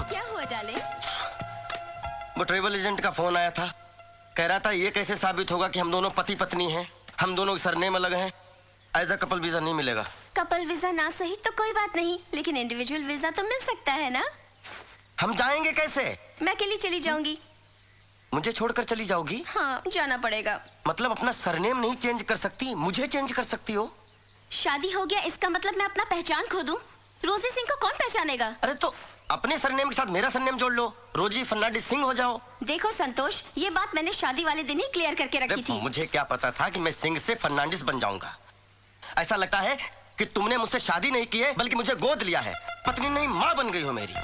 क्या हुआ डार्लिंग? वो ट्रेवल एजेंट का फोन आया था, कह रहा था ये कैसे साबित होगा कि हम दोनों पति पत्नी हैं, हम दोनों के सरनेम अलग हैं, एज अ कपल वीजा नहीं मिलेगा। कपल वीजा ना सही तो कोई बात नहीं, लेकिन इंडिविजुअल वीजा तो मिल सकता है ना? हम जाएंगे कैसे? मैं अकेली चली जाऊंगी। मुझे छोड़कर चली जाओगी? हाँ, जाना पड़ेगा। मतलब अपना सरनेम नहीं चेंज कर सकती, मुझे चेंज कर सकती हो? शादी हो गया इसका मतलब मैं अपना पहचान खो दूं? रोजी सिंह को कौन पहचानेगा? अरे तो अपने सरनेम के साथ मेरा सरनेम जोड़ लो, रोजी फर्नांडिस सिंह हो जाओ। देखो संतोष, ये बात मैंने शादी वाले दिन ही क्लियर करके रखी थी। मुझे क्या पता था कि मैं सिंह से फर्नांडिस बन जाऊंगा। ऐसा लगता है कि तुमने मुझसे शादी नहीं की है, बल्कि मुझे गोद लिया है। पत्नी नहीं, माँ बन गई हो मेरी।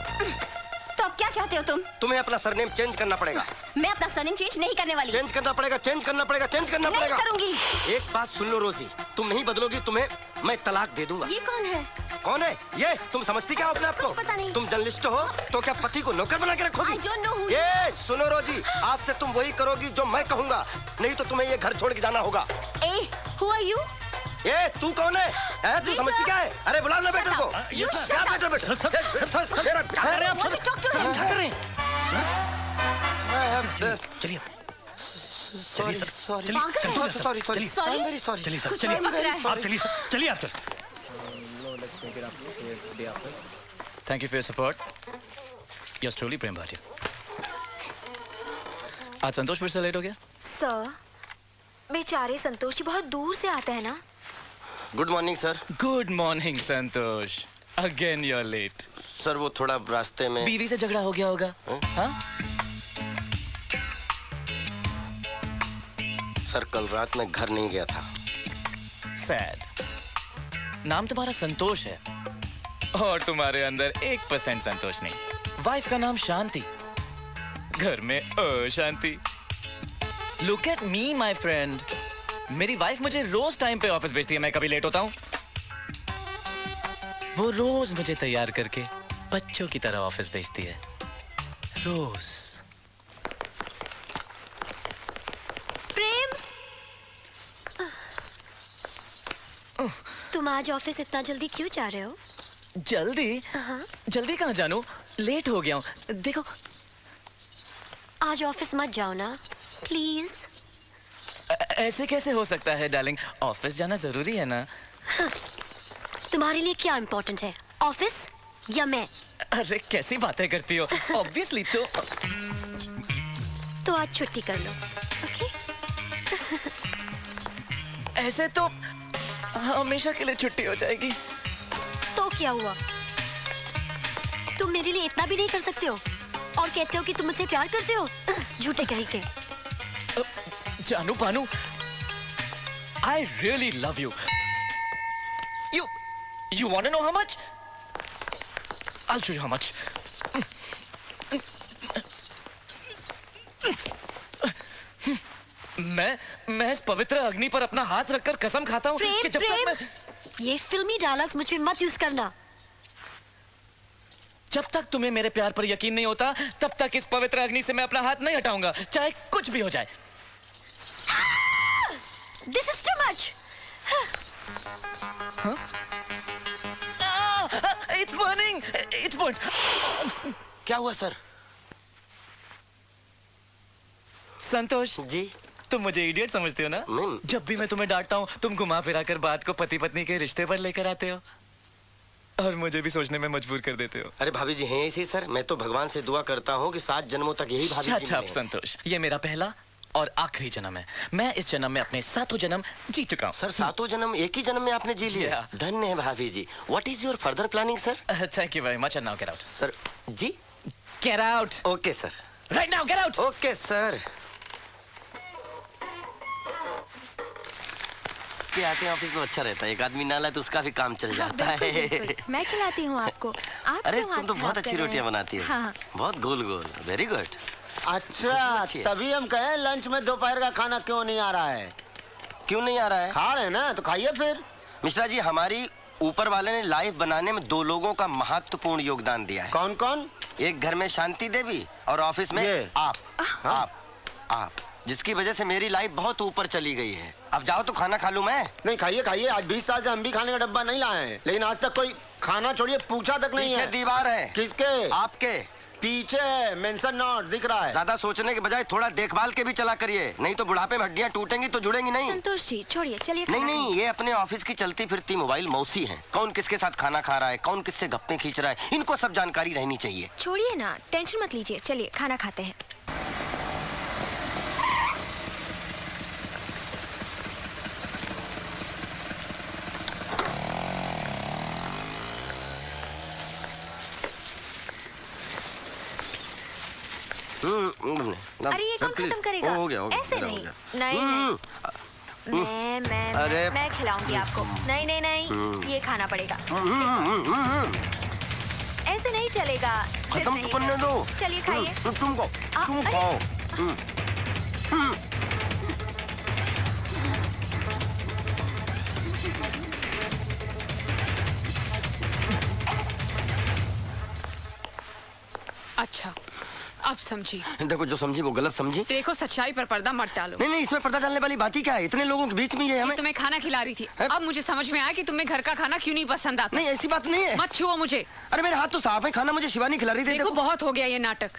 तो अब क्या चाहते हो तुम? तुम्हें अपना सरनेम चेंज करना पड़ेगा। मैं अपना सरनेम चेंज नहीं करने वाली। चेंज करना पड़ेगा, चेंज करना पड़ेगा, चेंज करना पड़ेगा। नहीं करूंगी। एक बात सुन लो रोजी, तुम नहीं बदलोगी, तुम्हें मैं तलाक दे दूंगा। ये कौन है? कौन है ये? तुम समझती क्या हो अपने आप को? पता नहीं। तुम जर्नलिस्ट हो तो क्या पति को नौकर बना के रखोगी? I don't know who ये सुनो रोजी, आज से तुम वही करोगी जो मैं कहूंगा, नहीं तो तुम्हें ये घर छोड़ के जाना होगा। ए, who are you? ए, तू कौन है? तू समझती क्या है? अरे बुला ना बेटर को। You shut up. Better better. क्या कर रहे हैं आप? क्या कर रहे हैं? चलिए सॉरी सर, सॉरी चलिए, सॉरी सॉरी चलिए, सॉरी, वेरी सॉरी। चलिए सर, कुछ चलिए और पक रहा है। आप चलिए सर, चलिए आप चलिए। Thank you for your support. Yours truly, प्रेम भाटिया। आज संतोष फिर से लेट हो गया? सर, बेचारे संतोष जी बहुत दूर से आते हैं ना। Good morning sir. Good morning Santosh. Again you're late. Sir वो थोड़ा रास्ते में बीवी से झगड़ा हो गया होगा। हाँ? सर कल रात में घर नहीं गया था। Sad. नाम तुम्हारा संतोष है और तुम्हारे अंदर 1% संतोष नहीं। वाइफ का नाम शांति, घर में अशांति। Look at me, my friend. मेरी वाइफ मुझे रोज टाइम पे ऑफिस भेजती है, मैं कभी लेट होता हूँ? वो रोज मुझे तैयार करके बच्चों की तरह ऑफिस भेजती है, रोज। प्रेम, तुम आज ऑफिस इतना जल्दी क्यों जा रहे हो? जल्दी? जल्दी कहाँ जानू, लेट हो गया हूँ। देखो, आज ऑफिस मत जाओ ना, प्लीज। ऐसे कैसे हो सकता है डार्लिंग, ऑफिस जाना जरूरी है ना। तुम्हारे लिए क्या इम्पोर्टेंट है, ऑफिस या मैं? अरे कैसी बातें करती हो, ऑब्वियसली तो आज छुट्टी कर लो, ओके? ऐसे तो हमेशा के लिए छुट्टी हो जाएगी। तो क्या हुआ, तुम मेरे लिए इतना भी नहीं कर सकते हो और कहते हो कि तुम मुझसे प्यार करते हो? झूठे कहीं के। जानू Panu, I really love you. You want to know how much? I'll show you how much. मैं इस पवित्र अग्नि पर अपना हाथ रखकर कसम खाता हूँ कि जब तक मैं... ये फिल्मी डायलॉग्स मुझ पे मत यूज करना। जब तक तुम्हें मेरे प्यार पर यकीन नहीं होता, तब तक इस पवित्र अग्नि से मैं अपना हाथ नहीं हटाऊंगा, चाहे कुछ भी हो जाए। This is too much. Huh? It's burning. It's burnt. क्या हुआ सर? संतोष जी, तुम मुझे इडियट समझते हो ना? नहीं। जब भी मैं तुम्हें डांटता हूँ, तुम घुमा फिरा कर बात को पति पत्नी के रिश्ते पर लेकर आते हो और मुझे भी सोचने में मजबूर कर देते हो। अरे भाभी जी हैं ऐसी सर, मैं तो भगवान से दुआ करता हूँ कि 7 जन्मों तक यही भाभी जी मिलें। संतोष, ये मेरा पहला और आखिरी जन्म है। मैं इस जन्म में अपने 7 जन्म जी चुका हूँ। सर 7 जन्म एक ही जन्म में आपने जी लिया? धन्य है भाभी जी। What is your further planning, sir? Thank you very much and now get out. Sir ji? Get out. Okay, sir. Right now, get out. Okay, sir. के आते हैं ऑफिस में अच्छा रहता है, एक आदमी ना लाए तो उसका भी काम चल जाता है। मैं खिलाती हूँ आपको। आप अरे क्यों तुम तो हाथ बहुत खराब अच्छी कर रहे रोटियां हैं? बनाती हो। हाँ। बहुत गोल गोल, वेरी गुड। अच्छा, तभी हम कहें लंच में दोपहर का खाना क्यों नहीं आ रहा है? क्यों नहीं आ रहा है? खा रहे हैं ना, तो खाइए फिर। मिश्रा जी, हमारी ऊपर वाले ने लाइफ बनाने में 2 लोगों का महत्वपूर्ण योगदान दिया है। कौन कौन? एक घर में शांति देवी और ऑफिस में आप। जिसकी वजह से मेरी लाइफ बहुत ऊपर चली गई है। अब जाओ तो खाना खा लूं मैं? नहीं, खाइए खाइए। आज 20 साल से हम भी खाने का डब्बा नहीं लाए हैं, लेकिन आज तक कोई खाना छोड़िए पूछा तक नहीं है। पीछे दीवार है। किसके? आपके पीछे है, मेंशन नोट दिख रहा है। ज्यादा सोचने के बजाय थोड़ा देखभाल के भी चला करिए, नहीं तो बुढ़ापे में हड्डियां टूटेंगी तो जुड़ेंगी नहीं। संतोष जी छोड़िए, चलिए। नहीं नहीं, ये अपने ऑफिस की चलती फिरती मोबाइल मौसी हैं। कौन किसके साथ खाना खा रहा है, कौन किससे गप्पे खींच रहा है, इनको सब जानकारी रहनी चाहिए। छोड़िए ना, टेंशन मत लीजिए, चलिए खाना खाते हैं। अरे ये कौन खत्म करेगा? हो गया, ऐसे नहीं। नहीं मैं खिलाऊंगी आपको। नहीं नहीं नहीं, ये खाना पड़ेगा। ऐसे नहीं चलेगा। खत्म तो करने दो। चलिए खाइए। तुम खाओ। अच्छा, अब समझी। देखो, जो समझी वो गलत समझी। देखो, सच्चाई पर पर्दा मत डालो। नहीं नहीं, इसमें पर्दा डालने वाली बात ही क्या है? इतने लोगों के बीच में ये हमें तुम्हें खाना खिला रही थी। अब मुझे समझ में आया कि तुम्हें घर का खाना क्यों नहीं पसंद आता। नहीं, ऐसी बात नहीं है। मत छुओ मुझे। अरे मेरे हाथ तो साफ है, खाना मुझे शिवानी खिला रही थी। देखो बहुत हो गया ये नाटक।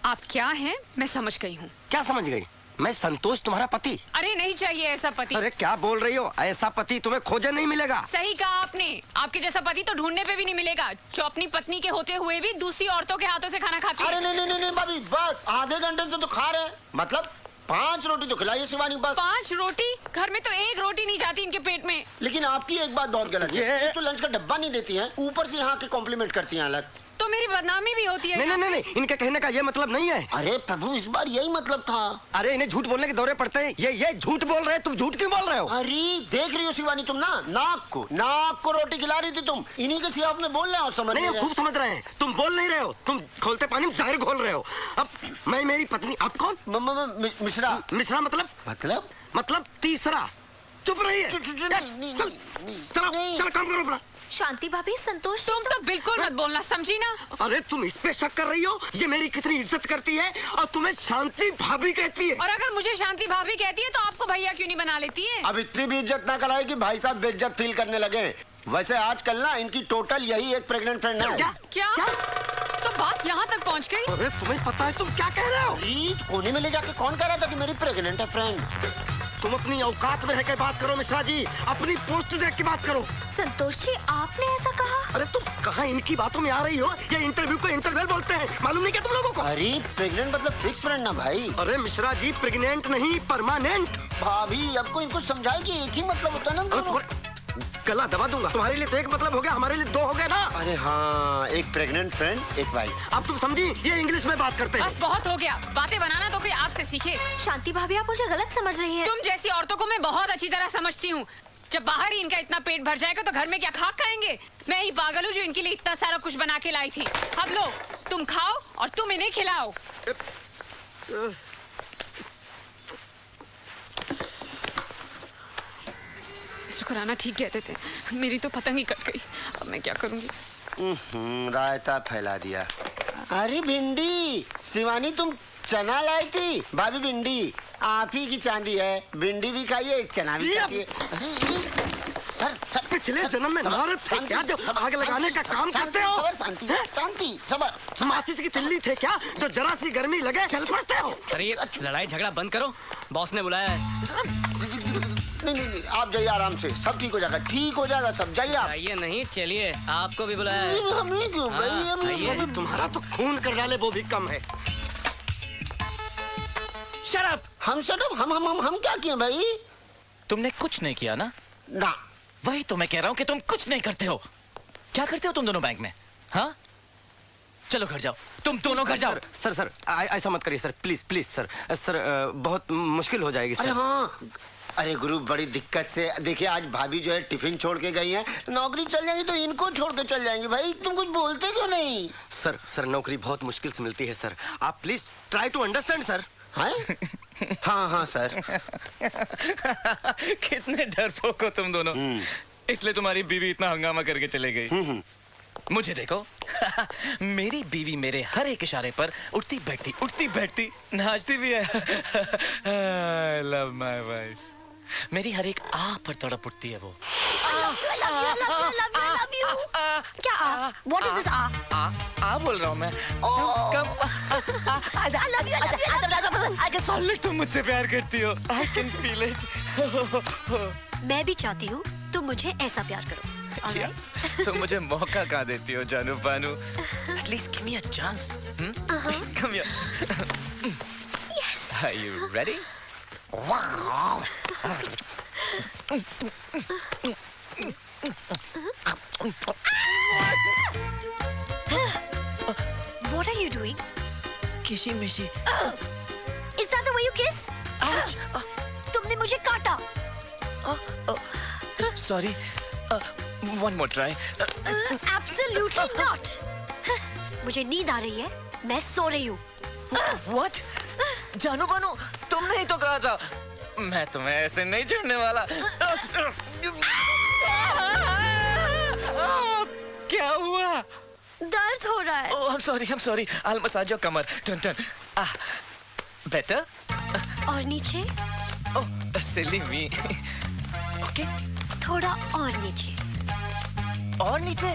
आप क्या हैं मैं समझ गई हूँ। क्या समझ गई? मैं संतोष तुम्हारा पति। अरे नहीं चाहिए ऐसा पति। अरे क्या बोल रही हो? ऐसा पति तुम्हें खोजे नहीं मिलेगा। सही कहा आपने, आपके जैसा पति तो ढूंढने पे भी नहीं मिलेगा, जो अपनी पत्नी के होते हुए भी दूसरी औरतों के हाथों से खाना खाती है। अरे नहीं भाभी, बस आधे घंटे से तो खा रहे हैं, मतलब 5 रोटी तो खिलाइए शिवानी बस। 5 रोटी? घर में तो 1 रोटी नहीं जाती इनके पेट में। लेकिन आपकी एक बात बहुत गलत है, एक तो लंच का डब्बा नहीं देती हैं, ऊपर से यहाँ के कॉम्प्लीमेंट करती हैं अलग। तो मेरी बदनामी भी होती है। नहीं, इनके कहने का ये मतलब नहीं है। अरे प्रभु, इस बार यही मतलब था। अरे इन्हें झूठ बोलने के दौरे पड़ते हैं। ये झूठ बोल रहे हैं। तुम झूठ क्यों बोल रहे हो? अरे देख रही हो शिवानी, तुम ना नाक को रोटी खिला रही थी तुम, इन्हीं के सियाफ में बोल रहे हो। समझ नहीं, हम खूब समझ रहे हैं। तुम बोल नहीं रहे हो, तुम खोलते पानी में जहर घोल रहे हो। अब मैं मेरी पत्नी, आप कौन? मिश्रा मतलब तीसरा। चुप रहिए। चलो काम करो अपना। शांति भाभी, संतोष तुम तो बिल्कुल मत बोलना, समझी ना? अरे तुम इस पे शक कर रही हो? ये मेरी कितनी इज्जत करती है और तुम्हें शांति भाभी कहती है। और अगर मुझे शांति भाभी कहती है तो आपको भैया क्यों नहीं बना लेती है? अब इतनी भी इज्जत ना कराए कि भाई साहब बेइज्जत फील करने लगे। वैसे आजकल ना इनकी टोटल यही एक प्रेग्नेंट फ्रेंड है। क्या? तो बात यहाँ तक पहुँच गई? अरे तुम्हें पता है तुम क्या कह रहे हो? कोने में ले जाके कौन कह रहा था कि मेरी प्रेग्नेंट है फ्रेंड? तुम अपनी औकात में रहकर बात करो मिश्रा जी, अपनी पोस्ट देख के बात करो। संतोष जी, आपने ऐसा कहा? अरे तुम कहाँ इनकी बातों में आ रही हो? ये इंटरव्यू को इंटरवल बोलते हैं, मालूम नहीं क्या तुम लोगों को? अरे प्रेग्नेंट मतलब फिक्स फ्रेंड ना भाई। अरे मिश्रा जी, प्रेग्नेंट नहीं, परमानेंट। भाभी अब को इनको समझाए कि एक ही मतलब होता है ना। गला दबा दूंगा। तुम्हारे लिए तो एक मतलब हो गया, हमारे लिए 2 हो गए ना। अरे हाँ, एक प्रेग्नेंट फ्रेंड, एक वाइफ। अब तुम समझी? ये इंग्लिश में बात करते हैं। बस बहुत हो गया, बातें बनाना तो कोई आपसे सीखे। शांति भाभी, आप मुझे गलत समझ रही हैं। तुम जैसी औरतों को मैं बहुत अच्छी तरह समझती हूँ। जब बाहर ही इनका इतना पेट भर जाएगा तो घर में क्या खाक खाएंगे? मैं ही पागल हूँ जो इनके लिए इतना सारा कुछ बना के लाई थी। अब लो, तुम खाओ और तुम इन्हें खिलाओ। शुक्राना ठीक कहते थे, मेरी तो पतंग ही कट गई। अब मैं क्या करूंगी? रायता फैला दिया। अरे भिंडी, शिवानी तुम चना लाई थी। भाभी भिंडी आप ही की चांदी है, भिंडी भी खाइए, एक चना भी खाइए। सर, पिछले जन्म में नारद थे क्या जो आग लगाने का काम करते हो? शांति, सबर। माचिस की तिल्ली थे क्या जो जरा सी गर्मी लगे चल पड़ते हो? अरे ये लड़ाई झगड़ा बंद करो, बॉस ने बुलाया है। नहीं, आप जाइए आराम से, सब ठीक हो जाएगा, ठीक हो जाएगा सब। जाइए आप। जाइए नहीं, चलिए, आपको भी बुलाया है। हमें क्यों भाई? तुम्हारा तो खून कर डाले वो भी कम है। शराब। हम क्या किए भाई? तुमने कुछ नहीं किया ना? ना। वही तो मैं कह रहा हूँ कि तुम कुछ नहीं करते हो। क्या करते हो तुम दोनों बैंक में? हाँ, चलो घर जाओ, तुम दोनों घर जाओ। सर ऐसा मत करिए सर, प्लीज सर, बहुत मुश्किल हो जाएगी सर। अरे हाँ, अरे गुरु बड़ी दिक्कत से देखिए, आज भाभी जो है टिफिन छोड़ के गई हैं, नौकरी चल जाएंगी तो इनको छोड़ के चल जाएंगी। भाई तुम कुछ बोलते क्यों नहीं? सर नौकरी बहुत मुश्किल से मिलती है सर, आप please try to understand sir. हाँ सर। कितने डरपोक हो तुम दोनों, इसलिए तुम्हारी बीवी इतना हंगामा करके चले गई। मुझे देखो, मेरी बीवी मेरे हर एक इशारे पर उठती बैठती नाचती भी है। I love my wife। मेरी हर एक आ पर तड़प उठती है वो। क्या आ? What is this आ बोल रहा हूँ मैं। I can feel it, तुम मुझसे प्यार करती हो। I can feel it। मैं भी चाहती हूँ तुम मुझे ऐसा प्यार करो। क्या? तुम मुझे मौका कहाँ देती हो जानू Panu? At least give me a chance। Come here। Yes। Are you ready? What are you doing? Kissy missy। Is that the way you kiss? Ouch। तुमने मुझे काटा। Sorry। One more try। Absolutely not। मुझे नींद आ रही है, मैं सो रही हूँ। What? जानू बानू, तुमने ही तो कहा था मैं तुम्हें ऐसे नहीं छोड़ने वाला। क्या हुआ? दर्द हो रहा है। Oh, I'm sorry। I'll massage your Qamar. Turn। Better? और नीचे? Oh, silly me। Okay। थोड़ा और नीचे। और नीचे?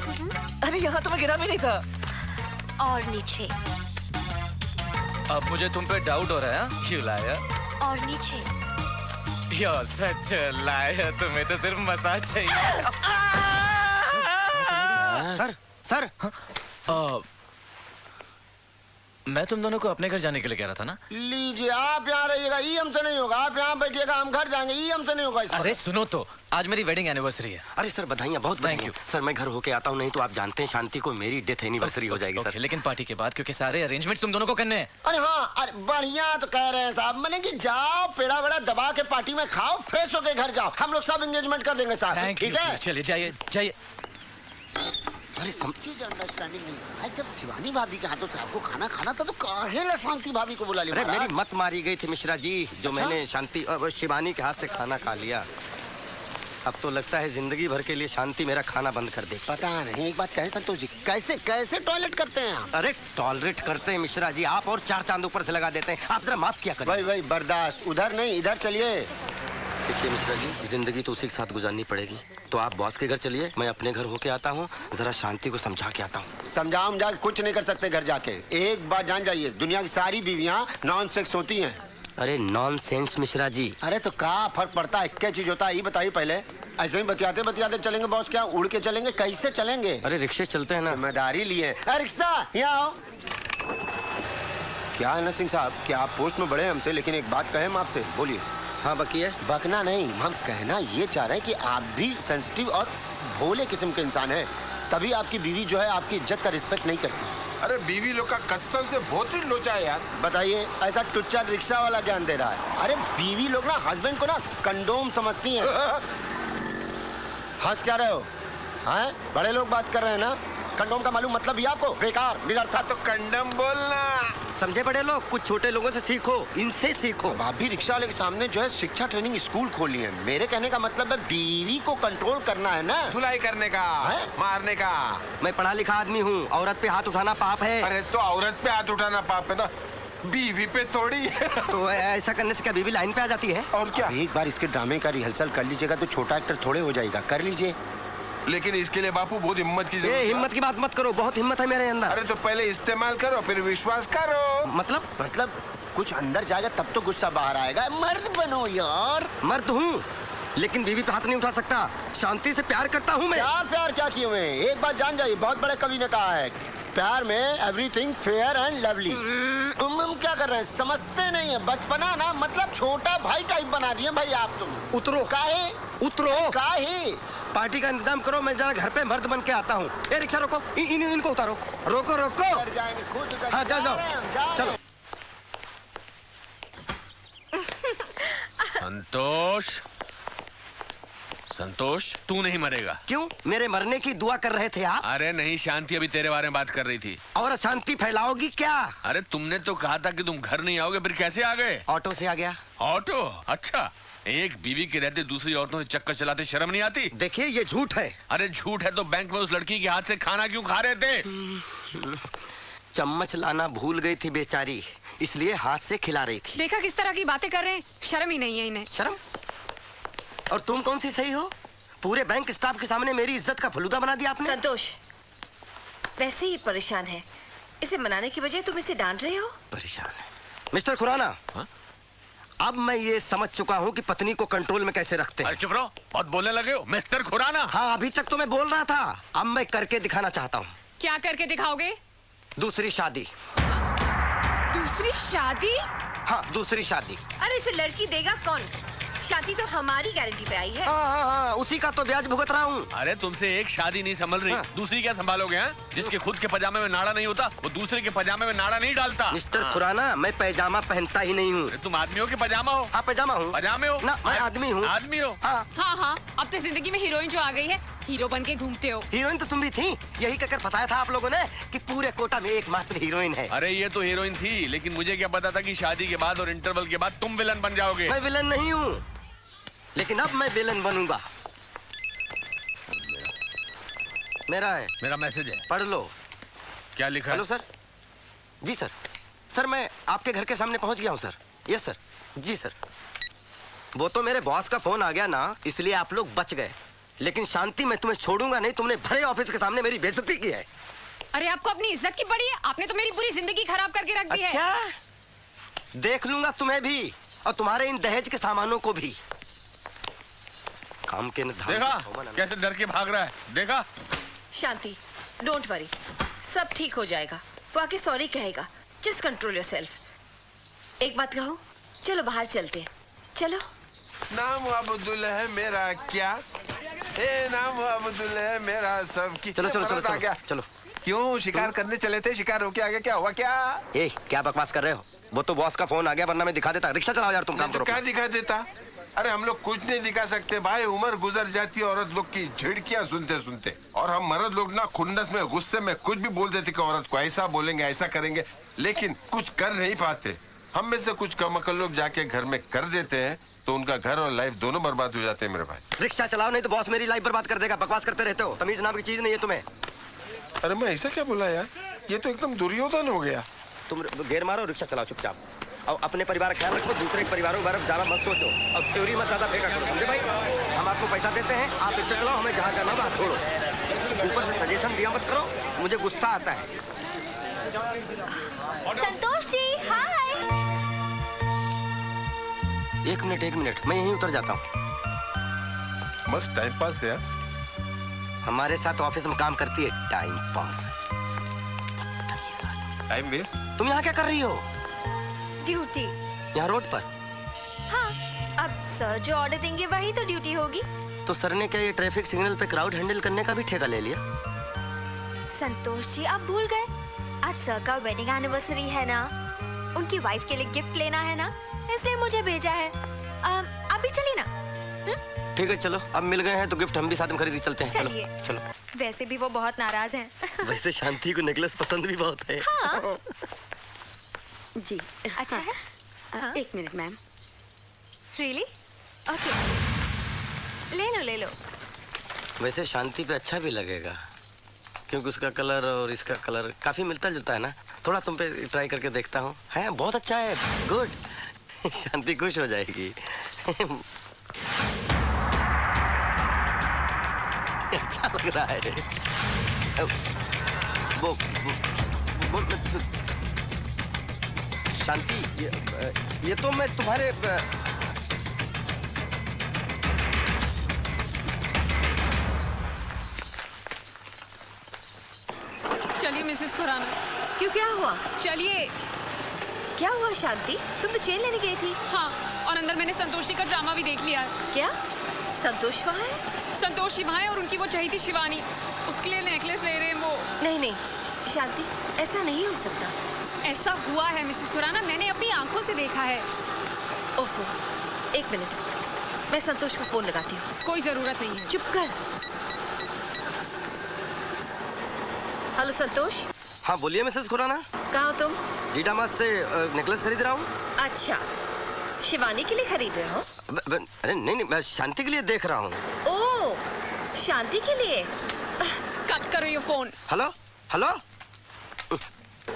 अरे यहाँ तो मैं गिरा भी नहीं था। और नीचे। अब मुझे तुम पे डाउट हो रहा है, you liar। और नीचे। You're such a liar. तुम्हें तो सिर्फ मसाज चाहिए। सर मैं तुम दोनों को अपने घर जाने के लिए कह रहा था ना। लीजिए, आप यहाँ रहिएगा, ई हमसे नहीं होगा। आप यहाँ बैठिएगा, हम घर जाएंगे, ई हमसे नहीं होगा। अरे सुनो तो, आज मेरी वेडिंग एनिवर्सरी है। अरे सर बधाइयाँ, बहुत बधाइयाँ। सर मैं घर होके आता हूँ, नहीं तो आप जानते हैं शांति को मेरी डेथ एनिवर्सरी हो जाएगी सर। लेकिन पार्टी के बाद, क्योंकि सारे अरेंजमेंट्स तुम दोनों को करने हैं। अरे हाँ, अरे बढ़िया तो कह रहे हैं साहब। मैंने कि जाओ पेड़ा वेड़ा दबा के पार्टी में खाओ, फ्रेश होके घर जाओ। हम लोग सब एंगेजमेंट कर देंगे साहब, ठीक है? चलिए जाइए जाइए। अरे समझिए, अंडरस्टैंडिंग नहीं है। जब शिवानी भाभी के हाथों से आपको खाना खाना था तो काहे ला शांति भाभी को बुला लिया? अरे मेरी मत मारी गई थी मिश्रा जी, जो मैंने शांति शिवानी के हाथ से खाना खा लिया। अब तो लगता है जिंदगी भर के लिए शांति मेरा खाना बंद कर दे। पता नहीं, एक बात कहे संतोष जी, कैसे कैसे टॉयलेट करते हैं आप? अरे टॉलरेट करते हैं मिश्रा जी, आप और 4 चांद ऊपर से लगा देते हैं। आप जरा माफ किया करें। भाई बर्दाश्त, उधर नहीं इधर चलिए। देखिए मिश्रा जी, जिंदगी तो उसी के साथ गुजारनी पड़ेगी। तो आप बॉस के घर चलिए, मैं अपने घर होके आता हूँ, जरा शांति को समझा के आता हूँ। समझाओ जाके कुछ नहीं कर सकते घर जाके। एक बात जान जाइए, दुनिया की सारी बीवियाँ नॉन सेक्स होती हैं। अरे नॉनसेंस मिश्रा जी। अरे तो क्या फर्क पड़ता है, क्या चीज होता है ये बताइए पहले। ऐसे ही बतियाते बतियाते चलेंगे बॉस? क्या उड़ के चलेंगे, कैसे चलेंगे? अरे रिक्शे चलते हैं ना। जिम्मेदारी लिए। रिक्शा यहाँ आओ। क्या है ना सिंह साहब, क्या आप पोस्ट में बड़े हैं हमसे, लेकिन एक बात कहें हम आपसे, बोलिए। हाँ बकिए। बकना नहीं, हम कहना ये चाह रहे हैं कि आप भी सेंसिटिव और भोले किस्म के इंसान हैं, तभी आपकी बीवी जो है आपकी इज्जत का रिस्पेक्ट नहीं करती। अरे बीवी लोग का कसम से बहुत ही लोचा है यार। बताइए, ऐसा टुच्चा रिक्शा वाला ज्ञान दे रहा है? अरे बीवी लोग ना हस्बैंड को ना कंडोम समझती हैं। हंस क्या रहे हो? हैं? बड़े लोग बात कर रहे हैं ना। कंडोम का मालूम मतलब ही आपको? बेकार, निरर्थक। तो कंडम बोलना। समझे बड़े लोग, कुछ छोटे लोगों से सीखो, इनसे सीखो। आप भी रिक्शा वाले के सामने जो है शिक्षा ट्रेनिंग स्कूल खोली है। मेरे कहने का मतलब है बीवी को कंट्रोल करना है ना, धुलाई करने का, मारने का। मैं पढ़ा लिखा आदमी हूँ, औरत पे हाथ उठाना पाप है। अरे तो औरत पे हाथ उठाना पाप है ना, बीवी पे थोड़ी। तो ऐसा करने से क्या बीवी लाइन पे आ जाती है? और क्या? एक बार इसके ड्रामे का रिहर्सल कर लीजिएगा तो छोटा एक्टर थोड़े हो जाएगा, कर लीजिए। लेकिन इसके लिए बापू बहुत हिम्मत की जरूरत है। हिम्मत की बात मत करो, बहुत हिम्मत है मेरे अंदर। अरे तो पहले इस्तेमाल करो, फिर विश्वास करो। मतलब कुछ अंदर जाएगा तब तो गुस्सा बाहर आएगा। मर्द बनो यार। मर्द हूँ, लेकिन बीवी पे हाथ नहीं उठा सकता। शांति से प्यार करता हूँ मैं। प्यार क्या किए हुए? एक बात जान जाइए, बहुत बड़े कवि ने कहा है, प्यार में एवरीथिंग फेयर एंड लवली। तुम क्या कर रहे हैं, समझते नहीं है। बचपना ना मतलब छोटा भाई टाइप बना दिए भाई आप। तुम उतरो। काहे उतरो? काहे? पार्टी का इंतजाम करो, मैं जरा घर पे मर्द बन के आता हूँ। ए रिक्शा रोको, इनको उतारो। रोको रोको। जाएंगे खुद। हाँ जाओ चलो। संतोष, संतोष तू नहीं मरेगा। क्यों? मेरे मरने की दुआ कर रहे थे आप? अरे नहीं, शांति अभी तेरे बारे में बात कर रही थी। और अशांति फैलाओगी क्या? अरे तुमने तो कहा था कि तुम घर नहीं आओगे, फिर कैसे आ गए? ऑटो से आ गया। ऑटो? अच्छा, एक बीवी के रहते दूसरी औरतों से चक्कर चलाते शर्म नहीं आती? देखिए ये झूठ है। अरे झूठ है तो बैंक में उस लड़की के हाथ से खाना क्यों खा रहे थे? चम्मच लाना भूल गई थी बेचारी, इसलिए हाथ से खिला रही थी। देखा किस तरह की बातें कर रहे हैं, शर्म ही नहीं है इन्हें। शर्म? और तुम कौन सी सही हो? पूरे बैंक स्टाफ के सामने मेरी इज्जत का फलूदा बना दिया आपने। संतोष वैसे ही परेशान है, इसे मनाने की बजाय तुम इसे डांट रहे हो। परेशान है मिस्टर खुराना। अब मैं ये समझ चुका हूँ कि पत्नी को कंट्रोल में कैसे रखते हैं। चुप रहो, बहुत बोलने लगे हो मिस्टर खुराना। हाँ अभी तक तो मैं बोल रहा था, अब मैं करके दिखाना चाहता हूँ। क्या करके दिखाओगे? दूसरी शादी। दूसरी शादी? हाँ दूसरी शादी। अरे इसे लड़की देगा कौन? शादी तो हमारी गारंटी पे आई है। हाँ, उसी का तो ब्याज भुगत रहा हूँ। अरे तुमसे एक शादी नहीं संभल रही, दूसरी क्या संभालोगे? हैं? जिसके खुद के पजामे में नाड़ा नहीं होता वो दूसरे के पजामे में नाड़ा नहीं डालता। मिस्टर खुराना, मैं पैजामा पहनता ही नहीं हूँ। तुम आदमियों के पजामा हो? हाँ पैजामा हूँ। पजामे हो? ना मैं आदमी हूँ। आदमी हो? हाँ, अब तो जिंदगी में हीरोइन जो आ गई है, हीरो बन के घूमते हो। हीरोइन तो तुम भी थी, यही कहकर फंसाया था आप लोगों ने कि पूरे कोटा में एकमात्र हीरोइन है। अरे ये तो हीरोइन थी, लेकिन मुझे क्या पता था कि शादी के बाद और इंटरवल के बाद तुम विलन बन जाओगे। मैं विलन नहीं हूँ, लेकिन अब मैं विलन बनूंगा। मेरा है। मेरा मैसेज है, पढ़ लो। क्या लिखा है? Hello sir. जी सर। सर मैं आपके घर के सामने पहुंच गया हूं सर। Yes sir. जी सर। वो तो मेरे बॉस का फोन आ गया ना, इसलिए आप लोग बच गए, लेकिन शांति मैं तुम्हें छोड़ूंगा नहीं। तुमने भरे ऑफिस के सामने मेरी बेइज्जती की है। अरे आपको अपनी इज्जत की पड़ी है, आपने तो मेरी पूरी जिंदगी खराब करके रख दी है। अच्छा, देख लूंगा तुम्हें भी। और तुम्हारे इन दहेज के सामानों को भी। काम के निधान देखा कैसे डर के भाग रहा है, देखा? शांति, डोंट वरी, सब ठीक हो जाएगा। वो आके सॉरी कहेगा। Just control yourself. एक बात कहो, चलो बाहर चलते हैं, चलो। नाम अब्दुल है मेरा क्या, नाम अब्दुल है मेरा सब की। चलो चलो चलो चलो, चलो। क्यों शिकार करने चले थे? शिकार होके आगे क्या हुआ? क्या क्या बकवास कर रहे हो? वो तो बॉस का फोन आ गया, वरना मैं दिखा देता। रिक्शा चलाओ यार, तुम काम करो। क्या दिखा देता? अरे हम लोग कुछ नहीं दिखा सकते भाई, उम्र गुजर जाती है औरत लोग की झिड़कियां सुनते सुनते, और हम मर्द लोग ना खुन्नस में गुस्से में कुछ भी बोल देते कि औरत को ऐसा बोलेंगे ऐसा करेंगे, लेकिन कुछ कर नहीं पाते। हम में से कुछ कमअक्ल लोग जाके घर में कर देते हैं तो उनका घर और लाइफ दोनों बर्बाद हो जाते हैं मेरे भाई। रिक्शा चलाओ, नहीं तो बॉस मेरी लाइफ बर्बाद कर देगा। बकवास करते रहते हो, तमीज नाम की चीज नहीं है तुम्हें। अरे मैं ऐसा क्या बोला यार, ये तो एकदम दुर्योधन हो गया। तुम गेर मारो, रिक्शा चलाओ चुपचाप, और अपने परिवार का ख्याल रखो, दूसरे के परिवारों के बारे में ज्यादा मत सोचो, और थ्योरी मत ज्यादा फेंका करो, समझे भाई? हम आपको पैसा देते हैं, आप रिक्शा चलाओ, हमें जहाँ जाना वहाँ छोड़ो। ऊपर से सजेशन दिया मत करो, मुझे गुस्सा आता है। संतोष जी, हाय। एक मिनट, मैं यहीं उतर जाता हूँ। बस टाइम पास है। हमारे साथ ऑफिस में काम करती है, टाइम पास। Time waste? तुम यहाँ क्या कर रही हो? ड्यूटी। यहाँ रोड पर? हाँ, अब सर जो ऑर्डर देंगे वही तो ड्यूटी होगी। तो सर ने क्या ये ट्रैफिक सिग्नल पे क्राउड हैंडल करने का भी ठेका ले लिया? संतोष जी, आप भूल गए, आज सर का वेडिंग एनिवर्सरी है ना, उनकी वाइफ के लिए गिफ्ट लेना है ना, इसलिए मुझे भेजा है। आप भी चलिए ना। ठीक है चलो, अब मिल गए हैं तो गिफ्ट हम भी साथ में खरीद चलते हैं। चलो चलो। वैसे भी वो बहुत नाराज हैं। वैसे शांति को नेकलेस पसंद भी बहुत है। हाँ। जी अच्छा है। हाँ। एक मिनट मैम। रियली? ओके, ले लो। वैसे शांति पे अच्छा भी लगेगा, क्योंकि उसका कलर और इसका कलर काफी मिलता जुलता है ना। थोड़ा तुम पे ट्राई करके देखता हूँ। है बहुत अच्छा है, गुड। शांति खुश हो जाएगी। अच्छा लग रहा है। वो शांति, ये तो मैं तुम्हारे चलिए मिसेस खुराना। क्यों, क्या हुआ? चलिए। क्या हुआ शांति? तुम तो चेन लेने गई थी। हाँ, और अंदर मैंने संतोषी का ड्रामा भी देख लिया है। क्या संतोष वहाँ है? संतोषी वहाँ है और उनकी वो चहेती शिवानी, उसके लिए नेकलेस ले रहे हैं वो। नहीं शांति, ऐसा नहीं हो सकता। ऐसा हुआ है मिसेस खुराना, मैंने अपनी आंखों से देखा है। ओफो, एक मिनट, मैं संतोष को फोन लगाती हूँ। कोई जरूरत नहीं है। चुप कर। हेलो संतोष। हाँ बोलिए मिसेस खुराना। कहाँ हो तुम? डीडामास से नेकलेस खरीद रहा हूँ। अच्छा, शिवानी के लिए खरीद रहे हो? अरे नहीं, मैं शांति के लिए देख रहा हूँ। ओह, शांति के लिए? कट करो ये फोन। हेलो।